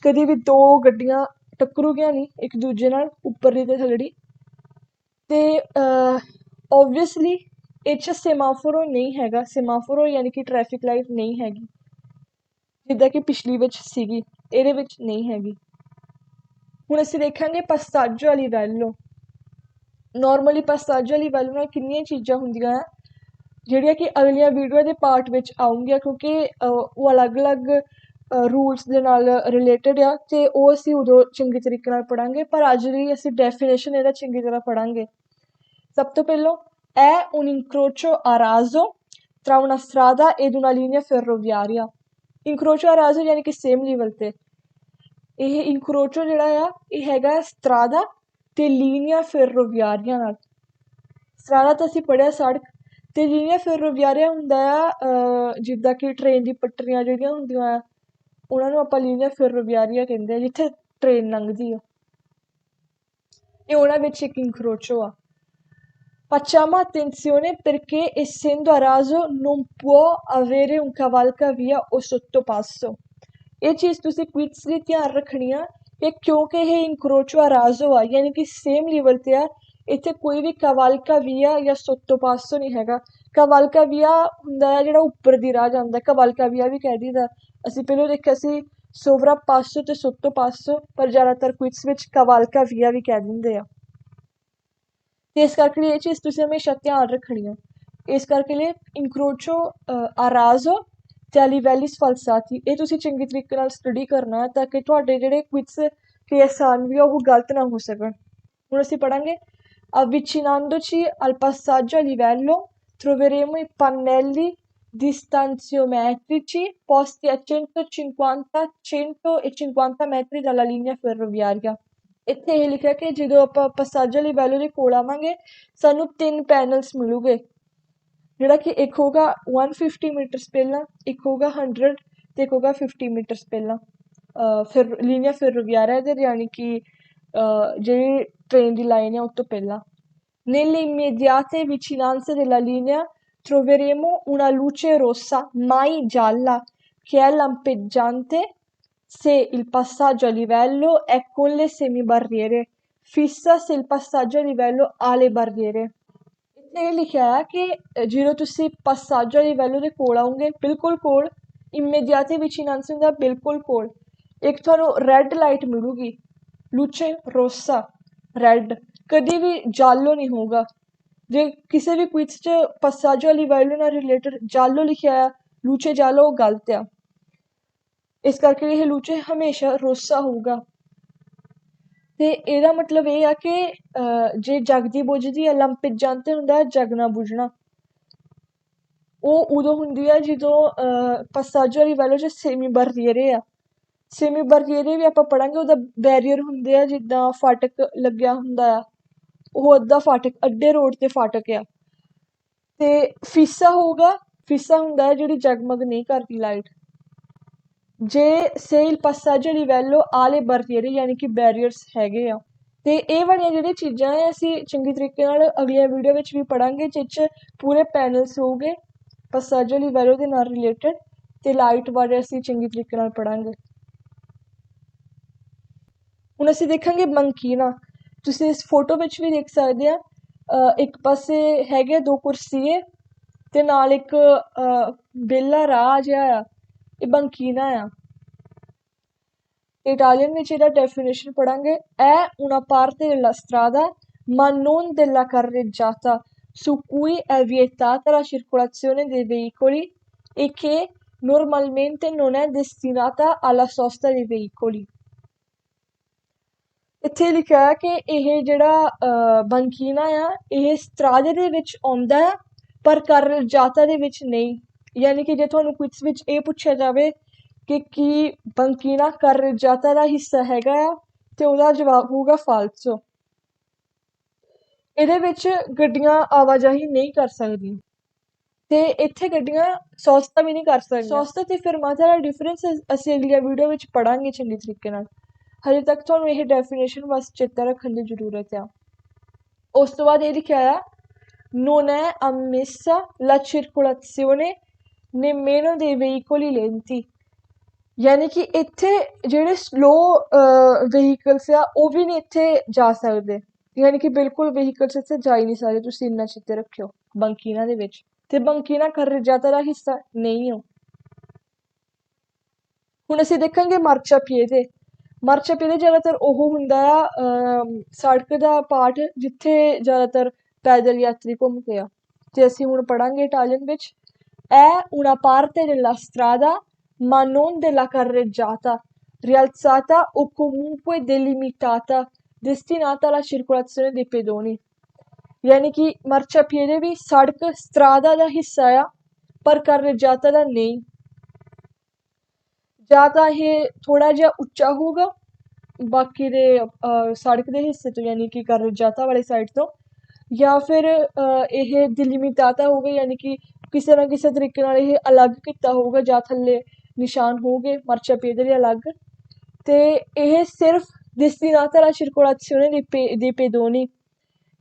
ਕਦੇ ਵੀ ਦੋ ਗੱਡੀਆਂ ਟੱਕਰੂਗੀਆਂ ਨਹੀਂ ਇੱਕ ਦੂਜੇ ਨਾਲ ਉੱਪਰਲੀ ਤੇ ਥੱਲੜੀ। ਤੇ ਓਬਵੀਅਸਲੀ ਇਹ 'ਚ ਸੇਮਾਫੋਰੋ ਨਹੀਂ ਹੈਗਾ, ਸੇਮਾਫੋਰੋ ਯਾਨੀ ਕਿ ਟ੍ਰੈਫਿਕ ਲਾਈਟ ਨਹੀਂ ਹੈਗੀ ਜਿੱਦਾਂ ਕਿ ਪਿਛਲੀ ਵਿੱਚ ਸੀਗੀ, ਇਹਦੇ ਵਿੱਚ ਨਹੀਂ ਹੈਗੀ। ਹੁਣ ਅਸੀਂ ਦੇਖਾਂਗੇ passaggio a livello। Normally passaggio a livello ਨਾਲ ਕਿੰਨੀਆਂ ਚੀਜ਼ਾਂ ਹੁੰਦੀਆਂ ਆ ਜਿਹੜੀਆਂ ਕਿ ਅਗਲੀਆਂ ਵੀਡੀਓ ਦੇ ਪਾਰਟ ਵਿੱਚ ਆਉਂਗੀਆਂ, ਕਿਉਂਕਿ ਉਹ ਅਲੱਗ-ਅਲੱਗ ਰੂਲਸ ਦੇ ਨਾਲ ਰਿਲੇਟਡ ਆ ਅਤੇ ਉਹ ਅਸੀਂ ਉਦੋਂ ਚੰਗੇ ਤਰੀਕੇ ਨਾਲ ਪੜ੍ਹਾਂਗੇ, ਪਰ ਅੱਜ ਲਈ ਅਸੀਂ ਡੈਫੀਨੇਸ਼ਨ ਇਹਦਾ ਚੰਗੀ ਤਰ੍ਹਾਂ ਪੜ੍ਹਾਂਗੇ। ਸਭ ਤੋਂ ਪਹਿਲਾਂ è un incrocio a raso tra una strada ed una linea ferroviaria। incrocio a raso ਯਾਨੀ ਕਿ ਸੇਮ ਲੈਵਲ 'ਤੇ। ਇਹ ਇਨਕਰੋਚੋ ਜਿਹੜਾ ਆ ਇਹ ਹੈਗਾ ਸਟਰਾਦਾ ਅਤੇ ਲੀਨੀਆ ਫੈਰੋਵੀਆਰੀਆਂ ਨਾਲ। ਸਟਰਾਦਾ ਤਾਂ ਅਸੀਂ ਪੜ੍ਹਿਆ ਸੜਕ, ਅਤੇ ਲੀਨੀਆ ਫੈਰੋਵੀਆਰੀਆ ਹੁੰਦਾ ਆ ਜਿੱਦਾਂ ਕਿ ਟ੍ਰੇਨ ਦੀ ਪਟਰੀਆਂ ਜਿਹੜੀਆਂ ਹੁੰਦੀਆਂ ਆ ਉਹਨਾਂ ਨੂੰ ਆਪਾਂ ਲੀਨੀਆ ਫੈਰੋਵੀਆਰੀਆ ਕਹਿੰਦੇ ਆ, ਜਿੱਥੇ ਟ੍ਰੇਨ ਲੰਘਦੀ ਆ। ਇਹ ਉਹਨਾਂ ਵਿੱਚ ਇੱਕ ਇਨਕਰੋਚੋ ਆ। Facciamo attenzione perché essendo a raso non può avere un cavalcavia o sottopasso। ਇਹ ਚੀਜ਼ ਤੁਸੀਂ ਕੁਇਟਸ ਲਈ ਧਿਆਨ ਰੱਖਣੀ ਆ ਕਿ ਕਿਉਂਕਿ ਇਹ ਇਨਕਰੋਚੋ ਆ ਰਾਜ਼ੋ ਆ ਯਾਨੀ ਕਿ ਸੇਮ ਲੈਵਲ 'ਤੇ ਆ, ਇੱਥੇ ਕੋਈ ਵੀ ਕਵਾਲਕਾਵੀਆ ਜਾਂ ਸੋਤੋਪਾਸੋ ਨਹੀਂ ਹੈਗਾ। ਕਵਾਲਕਾਵੀਆ ਹੁੰਦਾ ਆ ਜਿਹੜਾ ਉੱਪਰ ਦੀ ਰਾਹ ਜਾਂਦਾ, ਕਵਾਲਕਾਵੀਆ ਵੀ ਕਹਿ ਦਈਦਾ। ਅਸੀਂ ਪਹਿਲਾਂ ਦੇਖਿਆ ਸੀ ਸੋਵਰਾਪਾਸੋ ਅਤੇ ਸੋਤੋਪਾਸੋ, ਪਰ ਜ਼ਿਆਦਾਤਰ ਕੁਇਟਸ ਵਿੱਚ ਕਵਾਲਕਾਵੀਆ ਵੀ ਕਹਿ ਦਿੰਦੇ ਆ। ਅਤੇ ਇਸ ਕਰਕੇ ਲਈ ਇਹ ਚੀਜ਼ ਤੁਸੀਂ ਹਮੇਸ਼ਾ ਧਿਆਨ ਰੱਖਣੀ ਆ। ਇਸ ਕਰਕੇ ਲਈ ਇਨਕਰੋਚੋ ਆ ਰਾਜ਼ੋ ਅਤੇ ਆ ਲਿਵੇਲੀ ਸਫਾਲਸਾਤੀ ਇਹ ਤੁਸੀਂ ਚੰਗੇ ਤਰੀਕੇ ਨਾਲ ਸਟੱਡੀ ਕਰਨਾ ਤਾਂ ਕਿ ਤੁਹਾਡੇ ਜਿਹੜੇ ਕੁਇਟਸ ਕੇ ਆਸਾਨ ਵੀ ਆ ਉਹ ਗਲਤ ਨਾ ਹੋ ਸਕਣ। ਹੁਣ ਅਸੀਂ ਪੜ੍ਹਾਂਗੇ avvicinandoci al passaggio a livello troveremo i pannelli distanziometrici posti a 150 metri dalla linea ferroviaria। ਇੱਥੇ ਇਹ ਲਿਖਿਆ ਕਿ ਜਦੋਂ ਆਪਾਂ passaggio a livello ਦੇ ਕੋਲ ਆਵਾਂਗੇ ਸਾਨੂੰ 3 ਪੈਨਲਸ ਮਿਲੂਗੇ, ਜਿਹੜਾ ਕਿ ਇੱਕ ਹੋਊਗਾ 150 ਮੀਟਰਸ ਪਹਿਲਾਂ, ਇੱਕ ਹੋਊਗਾ 100 ਅਤੇ ਇੱਕ ਹੋਊਗਾ 50 ਮੀਟਰਸ ਪਹਿਲਾਂ। ਫਿਰ ਲੀਨੀਆ ਫੈਰੋਵੀਆਰੀਆ ਦੇ ਯਾਨੀ ਕਿ ਜਿਹੜੀ ਟ੍ਰੇਨ ਦੀ ਲਾਈਨ ਹੈ ਉਸ ਤੋਂ ਪਹਿਲਾਂ। Nelle immediate vicinanze della linea troveremo una luce rossa mai gialla che è lampeggiante se il passaggio a livello è con le semibarriere, fissa se il passaggio a livello ha le barriere। ਇੱਥੇ ਇਹ ਲਿਖਿਆ ਹੈ ਕਿ ਜਦੋਂ ਤੁਸੀਂ passaggio a livello ਦੇ ਕੋਲ ਆਉਂਗੇ, ਬਿਲਕੁਲ ਕੋਲ, immediate vicinanze ਹੁੰਦਾ ਬਿਲਕੁਲ ਕੋਲ, ਇੱਕ ਤੁਹਾਨੂੰ ਰੈੱਡ ਲਾਈਟ ਮਿਲੂਗੀ, luce rossa ਰੈੱਡ, ਕਦੀ ਵੀ ਜਾਲੋ ਨਹੀਂ ਹੋਊਗਾ। ਜੇ ਕਿਸੇ ਵੀ ਕੁਇਟਸ 'ਚ passaggio a livello ਨਾਲ ਰਿਲੇਟਡ ਜਾਲੋ ਲਿਖਿਆ ਆ, luce giallo, ਉਹ ਗਲਤ ਆ। ਇਸ ਕਰਕੇ ਇਹ luce ਹਮੇਸ਼ਾ rossa ਹੋਊਗਾ। ਅਤੇ ਇਹਦਾ ਮਤਲਬ ਇਹ ਆ ਕਿ ਜੇ ਜਗਦੀ ਬੁੱਝਦੀ ਆ, lampeggiante ਹੁੰਦਾ ਜਗਣਾ ਬੁੱਝਣਾ, ਉਹ ਉਦੋਂ ਹੁੰਦੀ ਆ ਜਦੋਂ passaggio a livello 'ਚ ਸੇਮੀ ਬਾਰੀਅਰੇ ਆ। ਸੇਮੀ ਬਾਰੀਅਰੇ ਵੀ ਆਪਾਂ ਪੜ੍ਹਾਂਗੇ, ਉਹਦਾ ਬੈਰੀਅਰ ਹੁੰਦੇ ਆ ਜਿੱਦਾਂ ਫਾਟਕ ਲੱਗਿਆ ਹੁੰਦਾ ਆ, ਉਹ ਅੱਧਾ ਫਾਟਕ, ਅੱਧੇ ਰੋਡ 'ਤੇ ਫਾਟਕ ਆ। ਅਤੇ ਫੀਸਾ ਹੋਊਗਾ, ਫੀਸਾ ਹੁੰਦਾ ਹੈ ਜਿਹੜੀ ਜਗਮਗ ਨਹੀਂ ਕਰਦੀ ਲਾਈਟ। ਜੇ ਸੇ il passaggio a livello ha le barriere ਯਾਨੀ ਕਿ ਬੈਰੀਅਰਸ ਹੈਗੇ ਆ। ਅਤੇ ਇਹ ਵਾਲੀਆਂ ਜਿਹੜੀਆਂ ਚੀਜ਼ਾਂ ਹੈ ਅਸੀਂ ਚੰਗੇ ਤਰੀਕੇ ਨਾਲ ਅਗਲੀਆਂ ਵੀਡੀਓ ਵਿੱਚ ਵੀ ਪੜ੍ਹਾਂਗੇ, ਜਿਸ 'ਚ ਪੂਰੇ ਪੈਨਲਸ ਹੋਊਗੇ passaggio a livello ਦੇ ਨਾਲ ਰਿਲੇਟਡ, ਅਤੇ ਲਾਈਟ ਬਾਰੇ ਅਸੀਂ ਚੰਗੇ ਤਰੀਕੇ ਨਾਲ ਪੜ੍ਹਾਂਗੇ। ਹੁਣ ਅਸੀਂ ਦੇਖਾਂਗੇ ਬੰਕੀਨਾ। ਤੁਸੀਂ ਇਸ ਫੋਟੋ ਵਿੱਚ ਵੀ ਦੇਖ ਸਕਦੇ ਆ, ਇੱਕ ਪਾਸੇ ਹੈਗੇ 2 ਕੁਰਸੀਏ ਅਤੇ ਨਾਲ ਇੱਕ ਵਿਹਲਾ ਰਾਹ ਜਿਹਾ ਆ, ਇਹ ਬੰਕੀਨਾ ਆ। ਇਟਾਲੀਅਨ ਵਿੱਚ ਇਹਦਾ definition ਪੜ੍ਹਾਂਗੇ è una parte della strada ma non della carreggiata su cui è vietata la circolazione dei veicoli e che normalmente non è destinata alla sosta dei veicoli। ਇੱਥੇ ਲਿਖਿਆ ਹੈ ਕਿ ਇਹ ਜਿਹੜਾ ਬੰਕੀਨਾ ਆ ਇਹ ਸਟਰਾਦੇ ਦੇ ਵਿੱਚ ਆਉਂਦਾ ਹੈ ਪਰ carreggiata ਦੇ ਵਿੱਚ ਨਹੀਂ। ਯਾਨੀ ਕਿ ਜੇ ਤੁਹਾਨੂੰ ਕੁਇਟਸ ਵਿੱਚ ਇਹ ਪੁੱਛਿਆ ਜਾਵੇ ਕਿ ਕੀ ਬੰਕੀਨਾ carreggiata ਦਾ ਹਿੱਸਾ ਹੈਗਾ ਆ, ਅਤੇ ਉਹਦਾ ਜਵਾਬ ਹੋਊਗਾ ਫਾਲਸੋ। ਇਹਦੇ ਵਿੱਚ ਗੱਡੀਆਂ ਆਵਾਜਾਈ ਨਹੀਂ ਕਰ ਸਕਦੀਆਂ, ਅਤੇ ਇੱਥੇ ਗੱਡੀਆਂ ਸੋਸਤਾ ਵੀ ਨਹੀਂ ਕਰ ਸਕਦੀਆਂ। ਸੋਸਤਾ ਅਤੇ ਫਰਮਾਤਾ ਦਾ ਡਿਫਰੈਂਸ ਅਸੀਂ ਅਗਲੀਆਂ ਵੀਡੀਓ ਵਿੱਚ ਪੜ੍ਹਾਂਗੇ ਚੰਗੇ ਤਰੀਕੇ ਨਾਲ। ਹਜੇ ਤੱਕ ਤੁਹਾਨੂੰ ਇਹ ਡੈਫੀਨੇਸ਼ਨ ਬਸ ਚੇਤਾ ਰੱਖਣ ਦੀ ਜ਼ਰੂਰਤ ਆ। ਉਸ ਤੋਂ ਬਾਅਦ ਇਹ ਲਿਖਿਆ ਆ non è ammessa la circolazione nemmeno dei veicoli lenti। ਯਾਨੀ ਕਿ ਇੱਥੇ ਜਿਹੜੇ ਸਲੋ ਵਹੀਕਲਸ ਆ ਉਹ ਵੀ ਨਹੀਂ ਇੱਥੇ ਜਾ ਸਕਦੇ, ਯਾਨੀ ਕਿ ਬਿਲਕੁਲ ਵਹੀਕਲਸ ਇੱਥੇ ਜਾ ਹੀ ਨਹੀਂ ਸਕਦੇ। ਤੁਸੀਂ ਇੰਨਾ ਚੇਤੇ ਰੱਖਿਓ ਬੰਕੀਨਾ ਦੇ ਵਿੱਚ, ਅਤੇ ਬੰਕੀਨਾ carreggiata ਦਾ ਹਿੱਸਾ ਨਹੀਂ ਹੋ। ਹੁਣ ਅਸੀਂ ਦੇਖਾਂਗੇ ਮਾਰਚਾਪੀਏਦੇ। ਮਾਰਚਾਪੀਏਦੇ ਜ਼ਿਆਦਾਤਰ ਉਹ ਹੁੰਦਾ ਆ ਸੜਕ ਦਾ ਪਾਰਟ ਜਿੱਥੇ ਜ਼ਿਆਦਾਤਰ ਪੈਦਲ ਯਾਤਰੀ ਘੁੰਮਦੇ ਆ, ਅਤੇ ਅਸੀਂ ਹੁਣ ਪੜ੍ਹਾਂਗੇ ਇਟਾਲੀਅਨ ਵਿੱਚ è una parte della strada ma non della carreggiata, rialzata o comunque delimitata, destinata alla circolazione dei pedoni। यानी कि marciapiede भी सड़क स्ट्रादा ਦਾ ਹਿੱਸਾ ਆ ਪਰ carreggiata ਦਾ ਨਹੀਂ। ਜਾਂ ਤਾਂ ਇਹ ਥੋੜਾ ਜਿਹਾ ਉੱਚਾ ਹੋਊਗਾ ਬਾਕੀ ਦੇ ਸੜਕ ਦੇ ਹਿੱਸੇ ਤੋਂ ਯਾਨੀ ਕਿ carreggiata ਵਾਲੀ ਸਾਈਡ ਤੋਂ, ਜਾਂ ਫਿਰ ਇਹ delimitada ਹੋਊਗਾ ਯਾਨੀ ਕਿ ਕਿਸੇ ਨਾ ਕਿਸੇ ਤਰੀਕੇ ਨਾਲ ਇਹ ਅਲੱਗ ਕੀਤਾ ਹੋਊਗਾ ਜਾਂ ਥੱਲੇ ਨਿਸ਼ਾਨ ਹੋਊਗੇ marciapiede ਦੇ ਅਲੱਗ। ਤੇ ਇਹ ਸਿਰਫ destinata alla circolazione dei pedoni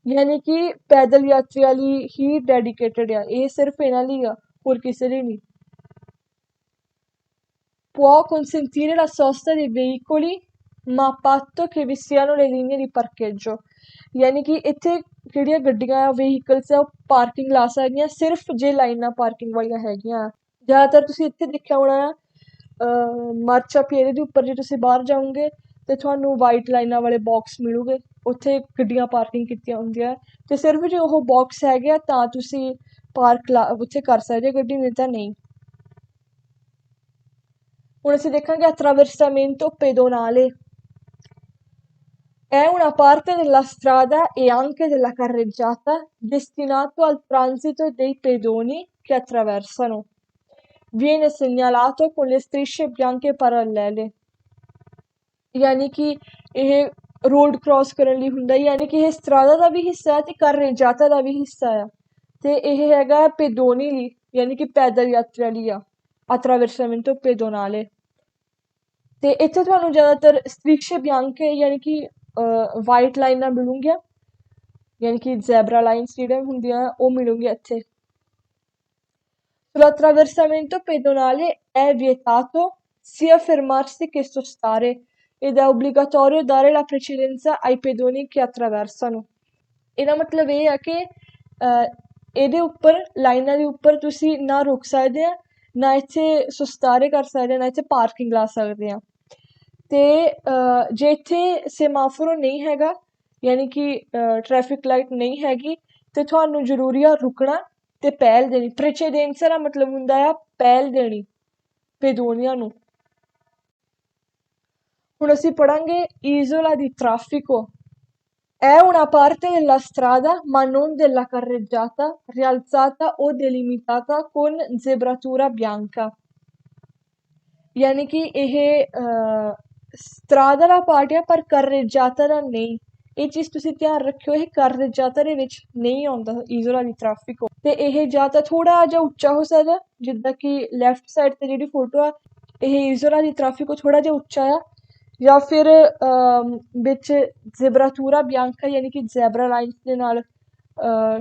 ਯਾਨੀ ਕਿ ਪੈਦਲ ਯਾਤਰੀਆਂ ਲਈ ਹੀ ਡੈਡੀਕੇਟਡ ਆ, ਇਹ ਸਿਰਫ ਇਹਨਾਂ ਲਈ ਆ, ਹੋਰ ਕਿਸੇ ਲਈ ਨਹੀਂ। Può consentire la sosta dei veicoli ma a patto che vi siano le linee di parcheggio, ਯਾਨੀ ਕਿ ਇੱਥੇ ਜਿਹੜੀਆਂ ਗੱਡੀਆਂ ਵਹੀਕਲਸ ਆ ਉਹ ਪਾਰਕਿੰਗ ਲਾ ਸਕਦੀਆਂ ਸਿਰਫ ਜੇ ਲਾਈਨਾਂ ਪਾਰਕਿੰਗ ਵਾਲੀਆਂ ਹੈਗੀਆਂ। ਜ਼ਿਆਦਾਤਰ ਤੁਸੀਂ ਇੱਥੇ ਦੇਖਿਆ ਹੋਣਾ ਆ marciapiede ਦੇ ਉੱਪਰ ਜੇ ਤੁਸੀਂ ਬਾਹਰ ਜਾਓਗੇ ਤੇ ਤੁਹਾਨੂੰ ਵਾਈਟ ਲਾਈਨਾਂ ਵਾਲੇ ਬਾਕਸ ਮਿਲੂਗੇ, ਉੱਥੇ ਗੱਡੀਆਂ ਪਾਰਕਿੰਗ ਕੀਤੀਆਂ ਹੁੰਦੀਆਂ ਤੇ ਸਿਰਫ ਜੇ ਉਹ ਬਾਕਸ ਹੈਗੇ ਆ ਤਾਂ ਤੁਸੀਂ ਪਾਰਕ ਉੱਥੇ ਕਰ ਸਕਦੇ ਗੱਡੀ, ਨਹੀਂ ਤਾਂ ਨਹੀਂ। ਹੁਣ ਅਸੀਂ ਦੇਖਾਂਗੇ attraversamento pedonale। È una parte della strada e anche della carreggiata destinato al transito dei pedoni che attraversano. Viene segnalato con le strisce bianche parallele। ਯਾਨੀ ਕਿ ਇਹ ਰੋਡ ਕ੍ਰਾਸ ਕਰਨ ਲਈ ਹੁੰਦਾ, ਯਾਨੀ ਕਿ ਇਹ ਸਟਰਾਦਾ ਦਾ ਵੀ ਹਿੱਸਾ ਹੈ ਤੇ carreggiata ਦਾ ਵੀ ਹਿੱਸਾ ਆ ਤੇ ਇਹ ਹੈਗਾ ਪੈਦੋਨੀ ਲਈ ਯਾਨੀ ਕਿ ਪੈਦਲ ਯਾਤਰਾ ਲਈ ਆ attraversamento pedonale। ਤੇ ਇੱਥੇ ਤੁਹਾਨੂੰ ਜ਼ਿਆਦਾਤਰ strisce bianche ਯਾਨੀ ਕਿ ਵਾਈਟ ਲਾਈਨਾਂ ਮਿਲੂਗੀਆਂ, ਯਾਨੀ ਕਿ ਜ਼ੈਬਰਾ ਲਾਈਨਸ ਜਿਹੜੀਆਂ ਹੁੰਦੀਆਂ ਉਹ ਮਿਲੂਗੀਆਂ ਇੱਥੇ। Sull'attraversamento pedonale è vietato sia fermarsi che sostare ed è obbligatorio dare la precedenza ai pedoni che attraversano। ਇਹਦਾ ਮਤਲਬ ਇਹ ਆ ਕਿ ਇਹਦੇ ਉੱਪਰ ਲਾਈਨਾਂ ਦੇ ਉੱਪਰ ਤੁਸੀਂ ਨਾ ਰੁਕ ਸਕਦੇ ਆ, ਨਾ ਇੱਥੇ ਸੁਸਤਾਰੇ ਕਰ ਸਕਦੇ ਆ, ਨਾ ਇੱਥੇ ਪਾਰਕਿੰਗ ਲਾ ਸਕਦੇ ਆ। ਤੇ ਜੇ ਇੱਥੇ ਸੇਮਾਫੋਰੋ ਨਹੀਂ ਹੈਗਾ ਯਾਨੀ ਕਿ ਟ੍ਰੈਫਿਕ ਲਾਈਟ ਨਹੀਂ ਹੈਗੀ ਤੇ ਤੁਹਾਨੂੰ ਜ਼ਰੂਰੀ ਆ ਰੁਕਣਾ ਤੇ ਪਹਿਲ ਦੇਣੀ। ਪ੍ਰੈਚੇਡੈਂਸਾ ਦਾ ਮਤਲਬ ਹੁੰਦਾ ਆ ਪਹਿਲ ਦੇਣੀ ਪੈਦੋਨੀਆਂ ਨੂੰ। ਹੁਣ ਅਸੀਂ ਪੜਾਂਗੇ isola di traffico। È una parte della strada ma non della carreggiata, rialzata o delimitata con zebratura bianca। ਯਾਨੀ ਕਿ ਇਹ ਸਟਰਾਦਾ ਦਾ ਪਾਰਟ ਆ ਪਰ carreggiata ਦਾ ਨਹੀਂ। ਇਹ ਚੀਜ਼ ਤੁਸੀਂ ਧਿਆਨ ਰੱਖਿਓ, ਇਹ carreggiata ਦੇ ਵਿੱਚ ਨਹੀਂ ਆਉਂਦਾ isola di traffico। ਤੇ ਇਹ ਜਾਂ ਤਾਂ ਥੋੜਾ ਜਿਹਾ ਉੱਚਾ ਹੋ ਸਕਦਾ, ਜਿੱਦਾਂ ਕਿ ਲੈਫਟ ਸਾਈਡ ਤੇ ਜਿਹੜੀ ਫੋਟੋ ਆ ਇਹ isola di traffico ਥੋੜਾ ਜਿਹਾ ਉੱਚਾ ਆ, ਜਾਂ ਫਿਰ ਵਿੱਚ zebratura bianca ਯਾਨੀ ਕਿ ਜ਼ੈਬਰਾ ਲਾਈਨਸ ਦੇ ਨਾਲ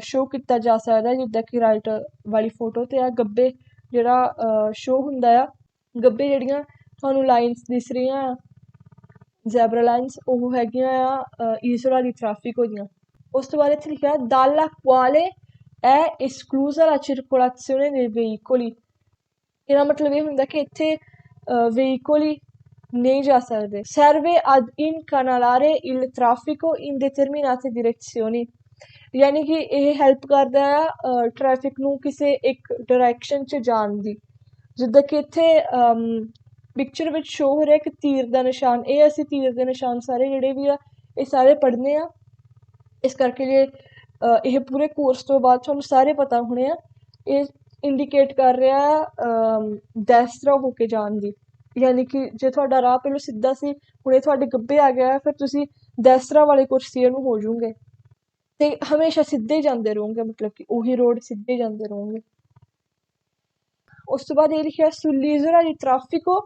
ਸ਼ੋਅ ਕੀਤਾ ਜਾ ਸਕਦਾ, ਜਿੱਦਾਂ ਕਿ ਰਾਈਟ ਵਾਲੀ ਫੋਟੋ ਤੇ ਆ ਗੱਬੇ ਜਿਹੜਾ ਸ਼ੋਅ ਹੁੰਦਾ ਆ, ਗੱਬੇ ਜਿਹੜੀਆਂ ਤੁਹਾਨੂੰ ਲਾਈਨਸ ਦਿਸ ਰਹੀਆਂ ਆ ਜ਼ੈਬਰਾ ਲਾਈਨਸ ਉਹ ਹੈਗੀਆਂ ਆ isola di traffico ਦੀਆਂ। ਉਸ ਤੋਂ ਬਾਅਦ ਇੱਥੇ ਲਿਖਿਆ dalla quale è esclusa la circolazione dei veicoli। ਇਹਦਾ ਮਤਲਬ ਇਹ ਹੁੰਦਾ ਕਿ ਇੱਥੇ veicoli ਨਹੀਂ ਜਾ ਸਕਦੇ। serve ad incanalare il traffico in determinate direzioni। ਯਾਨੀ ਕਿ ਇਹ ਹੈਲਪ ਕਰਦਾ ਆ ਟ੍ਰੈਫਿਕ ਨੂੰ ਕਿਸੇ ਇੱਕ ਡਾਇਰੈਕਸ਼ਨ 'ਚ ਜਾਣ ਦੀ। ਜਿੱਦਾਂ ਕਿ ਇੱਥੇ ਪਿਕਚਰ ਵਿੱਚ ਸ਼ੋ ਹੋ ਰਿਹਾ ਇੱਕ ਤੀਰ ਦਾ ਨਿਸ਼ਾਨ, ਇਹ ਅਸੀਂ ਤੀਰ ਦੇ ਨਿਸ਼ਾਨ ਸਾਰੇ ਜਿਹੜੇ ਵੀ ਆ ਇਹ ਸਾਰੇ ਪੜ੍ਹਨੇ ਆ, ਇਸ ਕਰਕੇ ਜੇ ਇਹ ਪੂਰੇ ਕੋਰਸ ਤੋਂ ਬਾਅਦ ਤੁਹਾਨੂੰ ਸਾਰੇ ਪਤਾ ਹੋਣੇ ਆ। ਇਹ ਇੰਡੀਕੇਟ ਕਰ ਰਿਹਾ ਦੈਸਤਰਾ ਹੋ ਕੇ ਜਾਣ ਦੀ, ਯਾਨੀ ਕਿ ਜੇ ਤੁਹਾਡਾ ਰਾਹ ਪਹਿਲਾਂ ਸਿੱਧਾ ਸੀ ਹੁਣ ਇਹ ਤੁਹਾਡੇ ਗੱਬੇ ਆ ਗਿਆ ਫਿਰ ਤੁਸੀਂ ਦੈਸਤਰਾ ਵਾਲੇ ਕੁਰਸੀਏ ਨੂੰ ਹੋ ਜਾਓਗੇ ਤੇ ਹਮੇਸ਼ਾ ਸਿੱਧੇ ਜਾਂਦੇ ਰਹੋਗੇ, ਮਤਲਬ ਕਿ ਉਹੀ ਰੋਡ ਸਿੱਧੇ ਜਾਂਦੇ ਰਹੋਗੇ। ਉਸ ਤੋਂ ਬਾਅਦ ਇਹ ਲਿਖਿਆ sull'isola di traffico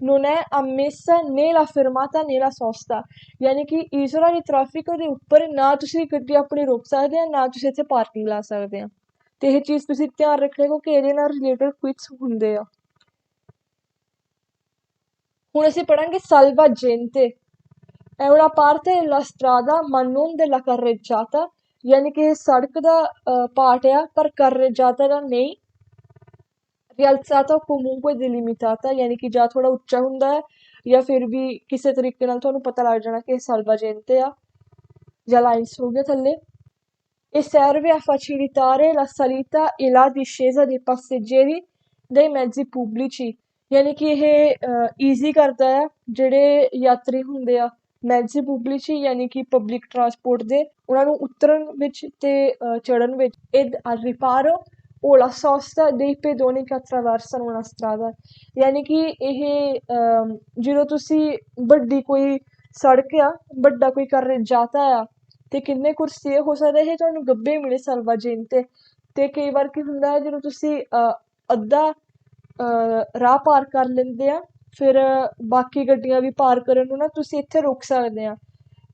non è ammessa né la fermata né la sosta। ਯਾਨੀ ਕਿ isola di traffico ਦੇ ਉੱਪਰ ਨਾ ਤੁਸੀਂ ਗੱਡੀ ਆਪਣੀ ਰੋਕ ਸਕਦੇ ਆ, ਨਾ ਤੁਸੀਂ ਇੱਥੇ ਪਾਰਕਿੰਗ ਲਾ ਸਕਦੇ ਆ। ਤੇ ਇਹ ਚੀਜ਼ ਤੁਸੀਂ ਧਿਆਨ ਰੱਖਣਾ ਕਿਉਂਕਿ ਇਹਦੇ ਨਾਲ ਰਿਲੇਟਡ ਕੁਇਜ਼ ਹੁੰਦੇ ਆ। ਹੁਣ ਅਸੀਂ ਪੜਾਂਗੇ salvagente। È una parte della strada ma non della carreggiata। ਯਾਨੀ ਕਿ ਇਹ ਸੜਕ ਦਾ ਪਾਰਟ ਆ ਪਰ carreggiata ਦਾ ਨਹੀਂ। rialzata o comunque delimitata ਯਾਨੀ ਕਿ ਜਾਂ ਥੋੜਾ ਉੱਚਾ ਹੁੰਦਾ ਹੈ ਜਾਂ ਫਿਰ ਵੀ ਕਿਸੇ ਤਰੀਕੇ ਨਾਲ ਤੁਹਾਨੂੰ ਪਤਾ ਲੱਗ ਜਾਣਾ ਕਿ ਇਹ salvagente ਆ ਜਾਂ ਲਾਈਨਸ ਹੋ ਗਏ ਥੱਲੇ। E serve a facilitare la salita e la discesa dei passeggeri dei mezzi pubblici। ਯਾਨੀ ਕਿ ਇਹ ਈਜ਼ੀ ਕਰਦਾ ਆ ਜਿਹੜੇ ਯਾਤਰੀ ਹੁੰਦੇ ਆ ਮੈਜ਼ੀ ਪੂਬਲਿci ਯਾਨੀ ਕਿ ਪਬਲਿਕ ਟਰਾਂਸਪੋਰਟ ਦੇ ਉਹਨਾਂ ਨੂੰ ਉਤਰਨ ਵਿੱਚ ਤੇ ਚੜ੍ਹਨ ਵਿੱਚ ed al riparo o la sosta dei pedoni che attraversano una strada ਯਾਨੀ ਕਿ ਇਹ ਜਦੋਂ ਤੁਸੀਂ ਵੱਡੀ ਕੋਈ ਸੜਕ ਆ ਵੱਡਾ ਕੋਈ carreggiata ਆ ਤੇ ਕਿੰਨੇ ਕੁਰਸੀ ਹੋ ਸਕਦਾ ਇਹ ਤੁਹਾਨੂੰ ਗੱਬੇ ਮਿਲੇ salvagente ਤੇ ਕਈ ਵਾਰ ਕੀ ਹੁੰਦਾ ਹੈ ਜਦੋਂ ਤੁਸੀਂ ਅੱਧਾ ਰਾਹ ਪਾਰ ਕਰ ਲੈਂਦੇ ਆ ਫਿਰ ਬਾਕੀ ਗੱਡੀਆਂ ਵੀ ਪਾਰ ਕਰਨ ਨੂੰ ਨਾ ਤੁਸੀਂ ਇੱਥੇ ਰੁਕ ਸਕਦੇ ਆ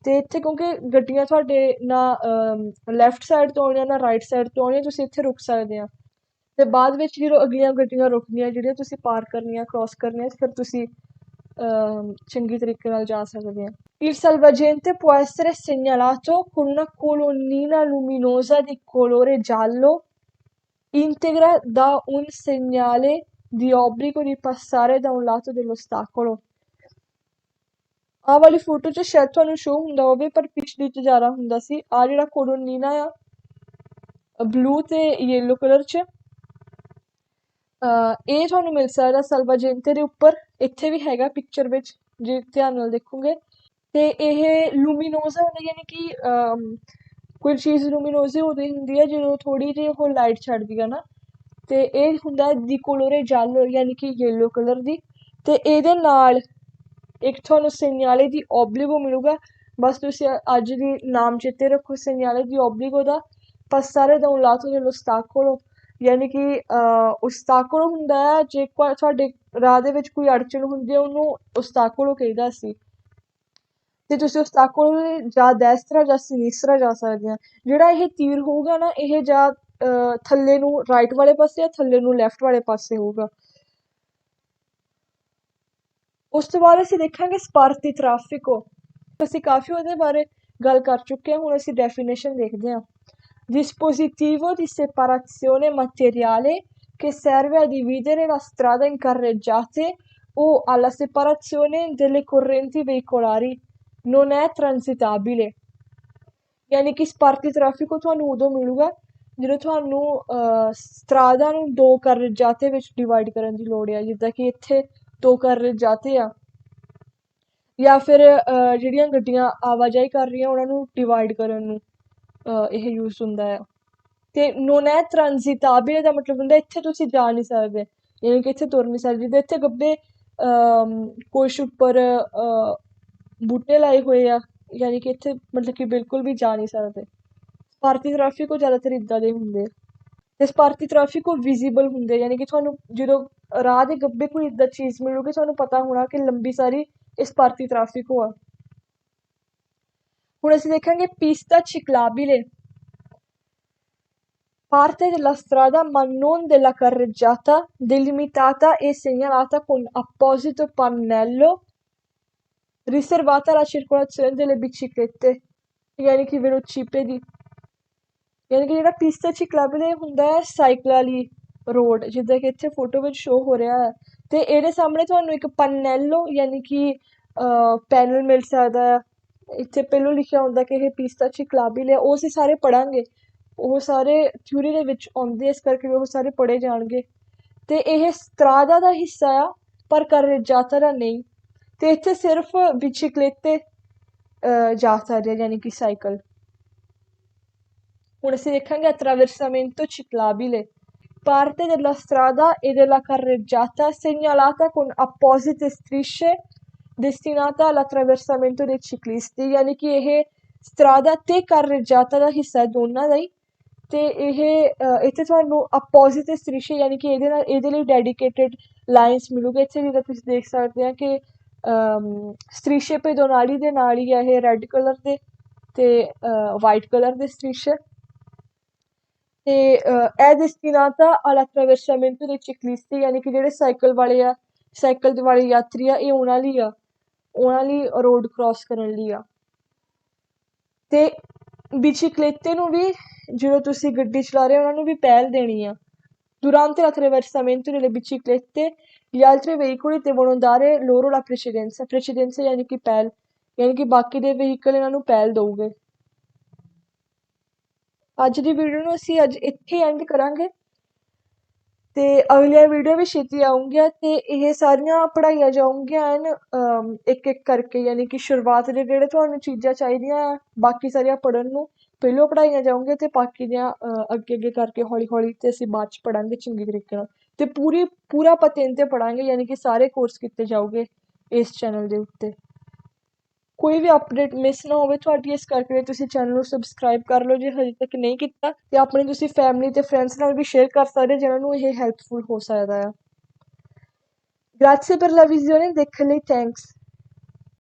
ਤੇ ਇੱਥੇ ਕਿਉਂਕਿ ਗੱਡੀਆਂ ਤੁਹਾਡੇ ਨਾ ਲੈਫਟ ਸਾਈਡ ਤੋਂ ਆਉਣੀਆਂ ਨਾ ਰਾਈਟ ਸਾਈਡ ਤੋਂ ਆਉਣੀਆਂ ਤੁਸੀਂ ਇੱਥੇ ਰੁਕ ਸਕਦੇ ਆ ਤੇ ਬਾਅਦ ਵਿੱਚ ਜਦੋਂ ਅਗਲੀਆਂ ਗੱਡੀਆਂ ਰੁਕਦੀਆਂ ਜਿਹੜੀਆਂ ਤੁਸੀਂ ਪਾਰ ਕਰਨੀਆਂ ਕ੍ਰਾਸ ਕਰਨੀਆਂ ਫਿਰ ਤੁਸੀਂ ਚੰਗੀ ਤਰੀਕੇ ਨਾਲ ਜਾ ਸਕਦੇ ਆ Il salvagente può essere segnalato con una colonnina luminosa di colore giallo integra da un segnale di obbligo di passare da un lato dell'ostacolo ਆਹ ਵਾਲੀ ਫੋਟੋ 'ਚ ਸ਼ਾਇਦ ਤੁਹਾਨੂੰ ਸ਼ੋ ਹੁੰਦਾ ਹੋਵੇ ਪਰ ਪਿਛਲੀ 'ਚ ਜ਼ਿਆਦਾ ਹੁੰਦਾ ਸੀ ਆਹ ਜਿਹੜਾ ਕੋਲੋਨੀਨਾ ਆ ਬਲੂ ਤੇ ਯੈਲੋ ਕਲਰ 'ਚ ਇਹ ਤੁਹਾਨੂੰ ਮਿਲ ਸਕਦਾ ਸਲਵਾਜੇਂਤੇ ਦੇ ਉੱਪਰ ਇੱਥੇ ਵੀ ਹੈਗਾ ਪਿਕਚਰ ਵਿੱਚ ਜੇ ਧਿਆਨ ਨਾਲ ਦੇਖੋਗੇ ਤੇ ਇਹ ਲੂਮੀਨੋਜ਼ਾ ਹੁੰਦਾ ਯਾਨੀ ਕਿ ਕੋਈ ਚੀਜ਼ ਲੂਮੀਨੋਜ਼ੀ ਉਦੋਂ ਹੁੰਦੀ ਹੈ ਜਦੋਂ ਥੋੜ੍ਹੀ ਜਿਹੀ ਉਹ ਲਾਈਟ ਛੱਡਦੀ ਆ ਨਾ ਤੇ ਇਹ ਹੁੰਦਾ ਦੀ ਕੋਲੋਰੇ ਜਾਲੋ ਯਾਨੀ ਕਿ ਯੈਲੋ ਕਲਰ ਦੀ ਤੇ ਇਹਦੇ ਨਾਲ ਇੱਕ ਤੁਹਾਨੂੰ ਸੈਨਿਆਲੇ ਦੀ ਓਬਲੀਗੋ ਮਿਲੂਗਾ ਬਸ ਤੁਸੀਂ ਅੱਜ ਦੀ ਨਾਮ ਚੇਤੇ ਰੱਖੋ ਸੈਨਿਆਲੇ ਦੀ ਓਬਲੀਗੋ ਦਾ passare da un lato dell'ostacolo ਯਾਨੀ ਕਿ ਉਸਤਾਕੋਲੋ ਹੁੰਦਾ ਹੈ ਜੇ ਤੁਹਾਡੇ ਰਾਹ ਦੇ ਵਿੱਚ ਕੋਈ ਅੜਚਨ ਹੁੰਦੀ ਹੈ ਉਹਨੂੰ ਉਸਤਾਕੋਲੋ ਕਹਿੰਦਾ ਸੀ ਤੇ ਤੁਸੀਂ ਉਸਤਾਕੋਲੋ ਜਾਂ ਦੈਸਤਰਾ ਜਾਂ ਸਿਨੀਸਤਰਾ ਜਾ ਸਕਦੇ ਆ ਜਿਹੜਾ ਇਹ ਤੀਰ ਹੋਊਗਾ ਨਾ ਇਹ ਜਾਂ ਥੱਲੇ ਨੂੰ ਰਾਈਟ ਵਾਲੇ ਪਾਸੇ ਜਾਂ ਥੱਲੇ ਨੂੰ ਲੈਫਟ ਵਾਲੇ ਪਾਸੇ ਹੋਊਗਾ ਉਸ ਤੋਂ ਬਾਅਦ ਅਸੀਂ ਦੇਖਾਂਗੇ ਸਪਾਰਤੀ ਟ੍ਰਾਫਿਕੋ ਅਸੀਂ ਕਾਫੀ ਉਹਦੇ ਬਾਰੇ ਗੱਲ ਕਰ ਚੁੱਕੇ ਹਾਂ ਹੁਣ ਅਸੀਂ ਡੈਫੀਨੇਸ਼ਨ ਦੇਖਦੇ ਹਾਂ dispositivo di separazione materiale che serve a dividere la strada in carreggiate o alla separazione delle correnti veicolari non è transitabile ਯਾਨੀ ਕਿ ਸਪਾਰਕੀ ਟ੍ਰੈਫਿਕ ਤੁਹਾਨੂੰ ਉਦੋਂ ਮਿਲੂਗਾ ਜਦੋਂ ਤੁਹਾਨੂੰ ਸਟਰਾਦਾ ਨੂੰ ਦੋ carreggiate ਵਿੱਚ ਡਿਵਾਈਡ ਕਰਨ ਦੀ ਲੋੜ ਹੈ ਜਿੱਦਾਂ ਕਿ ਇੱਥੇ ਦੋ carreggiate ਆ ਜਾਂ ਫਿਰ ਜਿਹੜੀਆਂ ਗੱਡੀਆਂ ਆਵਾਜਾਈ ਕਰ ਰਹੀਆਂ ਉਹਨਾਂ ਨੂੰ ਡਿਵਾਈਡ ਕਰਨ ਨੂੰ ਇਹ ਯੂਜ਼ ਹੁੰਦਾ ਹੈ ਤੇ ਨੋਨ ਹੈ ਟ੍ਰਾਂਜ਼ਿਟਾਬile ਦਾ ਮਤਲਬ ਹੁੰਦਾ ਇੱਥੇ ਤੁਸੀਂ ਜਾ ਨਹੀਂ ਸਕਦੇ ਯਾਨੀ ਕਿ ਇੱਥੇ ਤੁਰ ਨਹੀਂ ਸਕਦੇ ਜਿੱਦਾਂ ਇੱਥੇ ਗੱਬੇ ਕੁਛ ਉੱਪਰ ਬੂਟੇ ਲਾਏ ਹੋਏ ਆ ਯਾਨੀ ਕਿ ਇੱਥੇ ਮਤਲਬ ਕਿ ਬਿਲਕੁਲ ਵੀ ਜਾ ਨਹੀਂ ਸਕਦੇ ਸਪਾਰਕੀ ਟ੍ਰੈਫਿਕ ਉਹ ਜ਼ਿਆਦਾਤਰ ਇੱਦਾਂ ਦੇ ਹੁੰਦੇ ਤੇ ਸਪਾਰਕੀ ਟ੍ਰੈਫਿਕ ਉਹ ਵਿਜ਼ੀਬਲ ਹੁੰਦੇ ਯਾਨੀ ਕਿ ਤੁਹਾਨੂੰ ਜਦੋਂ ਰਾਹ ਦੇ ਗੱਬੇ ਕੋਈ ਇੱਦਾਂ ਚੀਜ਼ ਮਿਲੂਗੀ ਤੁਹਾਨੂੰ ਪਤਾ ਹੋਣਾ ਕਿ ਲੰਬੀ ਸਾਰੀ ਇਹ ਸਪਾਰਕੀ ਟ੍ਰੈਫਿਕ ਆ ਹੁਣ ਅਸੀਂ ਦੇਖਾਂਗੇ pista ciclabile parte della strada ma non della carreggiata delimitata e segnalata con apposito pannello riservata alla circolazione delle biciclette ਯਾਨੀ ਕਿ velocipedi ਯਾਨੀ ਕਿ ਜਿਹੜਾ pista ciclabile ਹੁੰਦਾ ਹੈ ਸਾਈਕਲ ਵਾਲੀ ਰੋਡ ਜਿੱਦਾਂ ਕਿ ਇੱਥੇ ਫੋਟੋ ਵਿੱਚ ਸ਼ੋ ਹੋ ਰਿਹਾ ਹੈ ਤੇ ਇਹਦੇ ਸਾਹਮਣੇ ਤੁਹਾਨੂੰ ਇੱਕ ਪਨੈਲੋ ਯਾਨੀ ਕਿ ਪੈਨਲ ਮਿਲ ਸਕਦਾ ਹੈ ਇੱਥੇ ਪਹਿਲੋਂ ਲਿਖਿਆ ਹੁੰਦਾ ਕਿ ਇਹ pista ciclabile ਉਹ ਅਸੀਂ ਸਾਰੇ ਪੜ੍ਹਾਂਗੇ ਉਹ ਸਾਰੇ ਥਿਊਰੀ ਦੇ ਵਿੱਚ ਆਉਂਦੇ ਇਸ ਕਰਕੇ ਉਹ ਸਾਰੇ ਪੜ੍ਹੇ ਜਾਣਗੇ ਤੇ ਇਹ ਸਟਰਾਦਾ ਦਾ ਹਿੱਸਾ ਆ ਪਰ carreggiata ਦਾ ਨਹੀਂ ਤੇ ਇੱਥੇ ਸਿਰਫ biciclette ਜਾ ਸਕਦੇ ਯਾਨੀ ਕਿ ਸਾਈਕਲ ਹੁਣ ਅਸੀਂ ਦੇਖਾਂਗੇ attraversamento ciclabile parte della strada e della carreggiata segnalata con apposite strisce destinata all'attraversamento dei ciclisti ਯਾਨੀ ਕਿ ਇਹ ਸਟਰਾਦਾ ਤੇ carreggiata ਦਾ ਹਿੱਸਾ ਦੋਨਾਂ ਦਾ ਹੀ ਤੇ ਇਹ ਇੱਥੇ ਤੁਹਾਨੂੰ ਆਪੋਜ਼ਿਟ ਸਟ੍ਰਿਸ਼ੇ ਯਾਨੀ ਕਿ ਇਹਦੇ ਲਈ ਡੈਡੀਕੇਟਡ ਲਾਈਨਸ ਮਿਲੂਗੇ ਇੱਥੇ ਜਿੱਦਾਂ ਤੁਸੀਂ ਦੇਖ ਸਕਦੇ ਆ ਕਿ ਸਟ੍ਰਿਸ਼ੇ pedonali ਦੇ ਨਾਲ ਹੀ ਆ ਇਹ ਰੈੱਡ ਕਲਰ ਦੇ ਤੇ ਵਾਈਟ ਕਲਰ ਦੇ ਸਟ੍ਰਿਸ਼ੇ ਤੇ è destinata all'attraversamento dei ciclisti ਯਾਨੀ ਕਿ ਜਿਹੜੇ ਸਾਈਕਲ ਵਾਲੇ ਆ ਸਾਈਕਲ ਵਾਲੇ ਯਾਤਰੀ ਆ ਇਹ ਉਹਨਾਂ ਲਈ ਰੋਡ ਕ੍ਰਾਸ ਕਰਨ ਲਈ ਆ ਤੇ biciclette ਨੂੰ ਵੀ ਜਦੋਂ ਤੁਸੀਂ ਗੱਡੀ ਚਲਾ ਰਹੇ ਹੋ ਉਹਨਾਂ ਨੂੰ ਵੀ ਪਹਿਲ ਦੇਣੀ ਆ durante l'attraversamento delle biciclette gli altri veicoli devono dare loro la precedenza ਯਾਨੀ ਕਿ ਪਹਿਲ ਯਾਨੀ ਕਿ ਬਾਕੀ ਦੇ ਵਹੀਕਲ ਇਹਨਾਂ ਨੂੰ ਪਹਿਲ ਦਊਗੇ ਅੱਜ ਦੀ ਵੀਡੀਓ ਨੂੰ ਅਸੀਂ ਅੱਜ ਇੱਥੇ ਐਂਡ ਕਰਾਂਗੇ ਤੇ ਅਗਲੀਆਂ ਵੀਡੀਓ ਵੀ ਛੇਤੀ ਆਉਣਗੀਆਂ ਤੇ ਇਹ ਸਾਰੀਆਂ ਪੜ੍ਹਾਈਆਂ ਜਾਊਂਗੀਆਂ ਐਨ ਇੱਕ ਇੱਕ ਕਰਕੇ, ਯਾਨੀ ਕਿ ਸ਼ੁਰੂਆਤ ਦੇ ਜਿਹੜੇ ਤੁਹਾਨੂੰ ਚੀਜ਼ਾਂ ਚਾਹੀਦੀਆਂ ਆ ਬਾਕੀ ਸਾਰੀਆਂ ਪੜ੍ਹਨ ਨੂੰ ਪਹਿਲੋਂ ਪੜ੍ਹਾਈਆਂ ਜਾਊਂਗੀਆਂ ਤੇ ਬਾਕੀ ਦੀਆਂ ਅੱਗੇ ਅੱਗੇ ਕਰਕੇ ਹੌਲੀ ਹੌਲੀ ਤੇ ਅਸੀਂ ਬਾਅਦ 'ਚ ਪੜ੍ਹਾਂਗੇ ਚੰਗੇ ਤਰੀਕੇ ਨਾਲ ਤੇ ਪੂਰਾ ਆਪਾਂ 3 ਤੇ ਪੜ੍ਹਾਂਗੇ, ਯਾਨੀ ਕਿ ਸਾਰੇ ਕੋਰਸ ਕੀਤੇ ਜਾਊਗੇ ਇਸ ਚੈਨਲ ਦੇ ਉੱਤੇ। ਕੋਈ ਵੀ ਅਪਡੇਟ ਮਿਸ ਨਾ ਹੋਵੇ ਤੁਹਾਡੀ, ਇਸ ਕਰਕੇ ਤੁਸੀਂ ਚੈਨਲ ਨੂੰ ਸਬਸਕ੍ਰਾਈਬ ਕਰ ਲਓ ਜੇ ਹਜੇ ਤੱਕ ਨਹੀਂ ਕੀਤਾ ਤੇ ਆਪਣੀ ਤੁਸੀਂ ਫੈਮਿਲੀ ਤੇ ਫਰੈਂਡਸ ਨਾਲ ਵੀ ਸ਼ੇਅਰ ਕਰ ਸਕਦੇ ਜਿਨ੍ਹਾਂ ਨੂੰ ਇਹ ਹੈਲਪਫੁਲ ਹੋ ਸਕਦਾ ਆ। ਗ੍ਰਾzie per la visione, ਦੇਖਣ ਲਈ ਥੈਂਕਸ।